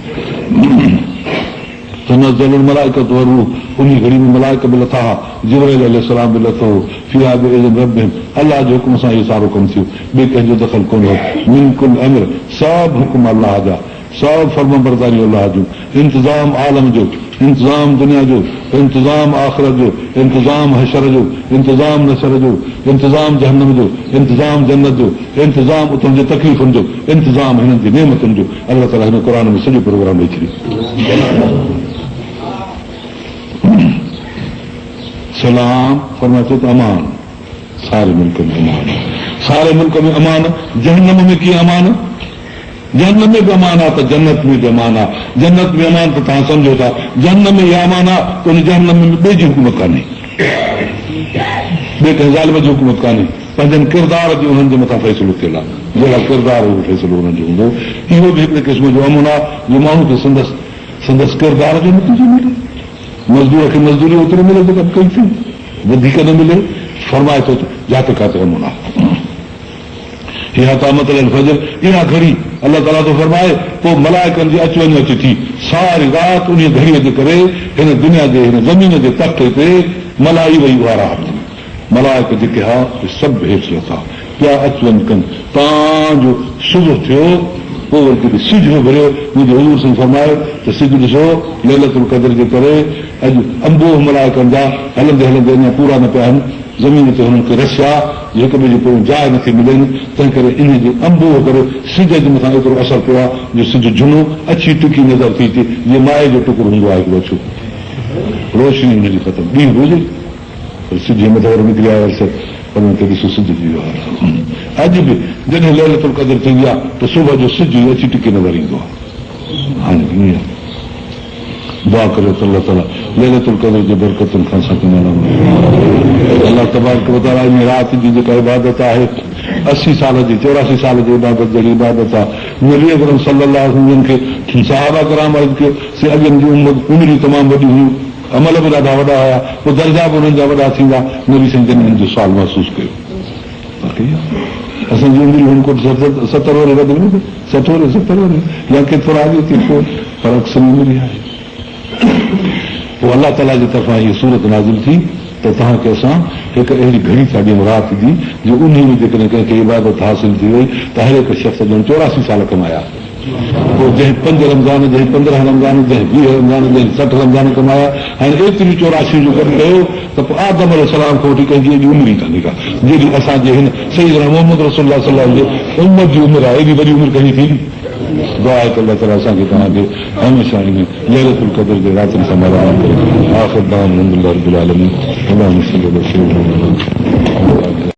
तनज़्ज़लु मलाइकतु वरूह उन घड़ी में मलाइक बि लथा जिब्राइल अलैहिस्सलाम बि लथो फिहा बिइज़्नि रब्बिहिम अलाह जे हुकुम सां इहो सारो कमु थियो ॿिए कंहिंजो दख़ल कोन हो मिन कुल अम्र सभु हुकुम अलाह जा सभु फर्मबरदारी अलाह जूं इंतज़ाम आलम जो इंतज़ाम दुनिया जो इंतज़ाम आख़िरत जो इंतज़ाम हशर जो इंतज़ाम नशर जो इंतज़ाम जहन्नम जो इंतज़ाम जन्नत जो इंतज़ाम उतनि जे तकलीफ़ुनि जो इंतज़ाम हिननि जी नेमतुनि जो अलाह ताला हिन क़ुर में सॼो प्रोग्राम ॾेई छॾियो। सलाम फरमाए थो त अमान सारे मुल्क में अमान सारे मुल्क में अमान जहन्नम में कीअं अमान जहन्नम में बि अमान आहे त जन्नत में बि अमान आहे जन्नत में अमान त तव्हां सम्झो था जहन्नम में इहा अमान आहे त उन जहन्नम में ॿिए जी हुकूमत कान्हे ॿिए कंहिं ज़ालिम जी हुकूमत कान्हे पंहिंजनि किरदार जो हुननि जे मथां फ़ैसिलो थियल आहे जहिड़ा किरदार उहो फ़ैसिलो हुननि जो हूंदो इहो बि हिकिड़े क़िस्म जो अमन आहे जो माण्हू खे संदसि किरदार जो नतीजो मिले मज़दूर खे मज़दूरी ओतिरी मिले जेका कई थी वधीक न मिले फरमाए थो जाते काथे अमन आहे। इहा तामत फजर इहा घड़ी अलाह ताला थो फरमाए पोइ मलाइकनि जी अच वञ अचे थी सारी राति उन घड़ीअ जे करे हिन दुनिया जे हिन ज़मीन जे तख़्ते ते मलाई वई उहा राति मलाइक जेके हा सभु हेठि लथा पिया अच वञ कनि तव्हांजो सुबुह थियो पोइ वरी कॾहिं सिज भरियो मुंहिंजे हुज़ूर सां फरमायो त सिज ॾिसो लैलतुल क़द्र जे करे अॼु अंबोह मलाइकनि जा हलंदे हलंदे अञा पूरा न पिया आहिनि ज़मीन ते हुननि खे रसिया हिक ॿिए जे पोइ जाइ नथी मिलेनि तंहिं करे इन जे अंबोह करे सिज जे मथां एतिरो असरु पियो आहे जो सिज झुनो अछी टुकी नज़र थी अचे जीअं माए जो टुकुर हूंदो आहे हिकिड़ो अछो रोशनी हुनजी ख़तमु ॾींहुं हुजे सिज जे मथां निकिरी आयो पर ॾिसो सिज थी वियो आहे। अॼु बि जॾहिं लैलतुल क़द्र थींदी आहे त सुबुह जो सिज अची टुकी नज़र ईंदो आहे। हाणे ईअं दुआ करियो त अलाह ताला लैलतुल क़द्र जे बरकतुनि खां असांखे अलाह तबारक व तआला इन राति जी जेका इबादत आहे 80 साल जी 84 साल जी इबादत जहिड़ी इबादत आहे नबी अकरम सल्लल्लाहु अलैहि वसल्लम खे सहाबा कराम अर्ज़ु कयो से अॻियनि जी उमिरि तमामु वॾी हुयूं अमल बि ॾाढा वॾा हुया पोइ दर्जा बि हुननि जा वॾा थींदा नबी साईं जन हिन जो सुवाल महसूसु कयो असांजी उमिरि हुन को 70 वरे वधि 60 वरे 70 वरे या के थोरा अॻे थी पोइ पर अक्सर उमिरि आहे। पोइ अलाह ताला जी तरफ़ां हीअ सूरत नाज़िल थी त तव्हांखे असां हिकु अहिड़ी घड़ी था ॾियूं राति जी जो उन में जेकॾहिं कंहिंखे इबादत हासिल थी वई त हर हिकु शख़्स ॼण 84 साल कमाया पोइ जंहिं 5 रमज़ान जंहिं 15 रमज़ान जंहिं 20 रमज़ान जंहिं 60 रमज़ान कमाया हाणे एतिरी 84 जो कमु कयो त पोइ आदम अलैहिस्सलाम खां वठी कंहिंजी एॾी उमिरि कान्हे का जेॾी असांजे हिन सैयदना मोहम्मद रसूलुल्लाह सल्लल्लाहु अलैहि वसल्लम उम्मत जी उमिरि आहे एॾी वॾी उमिरि कंहिंजी थी दुआ आहे त अलाह ताला असांखे तव्हांखे हमेशह इन लैलतुल क़द्र जे रातिनि सां मराहत करे आख़िर दाम अलहमदुलिल्लाह रब्बिल आलमीन अल्लाहुम्मा सल्ली अला सय्यिदिना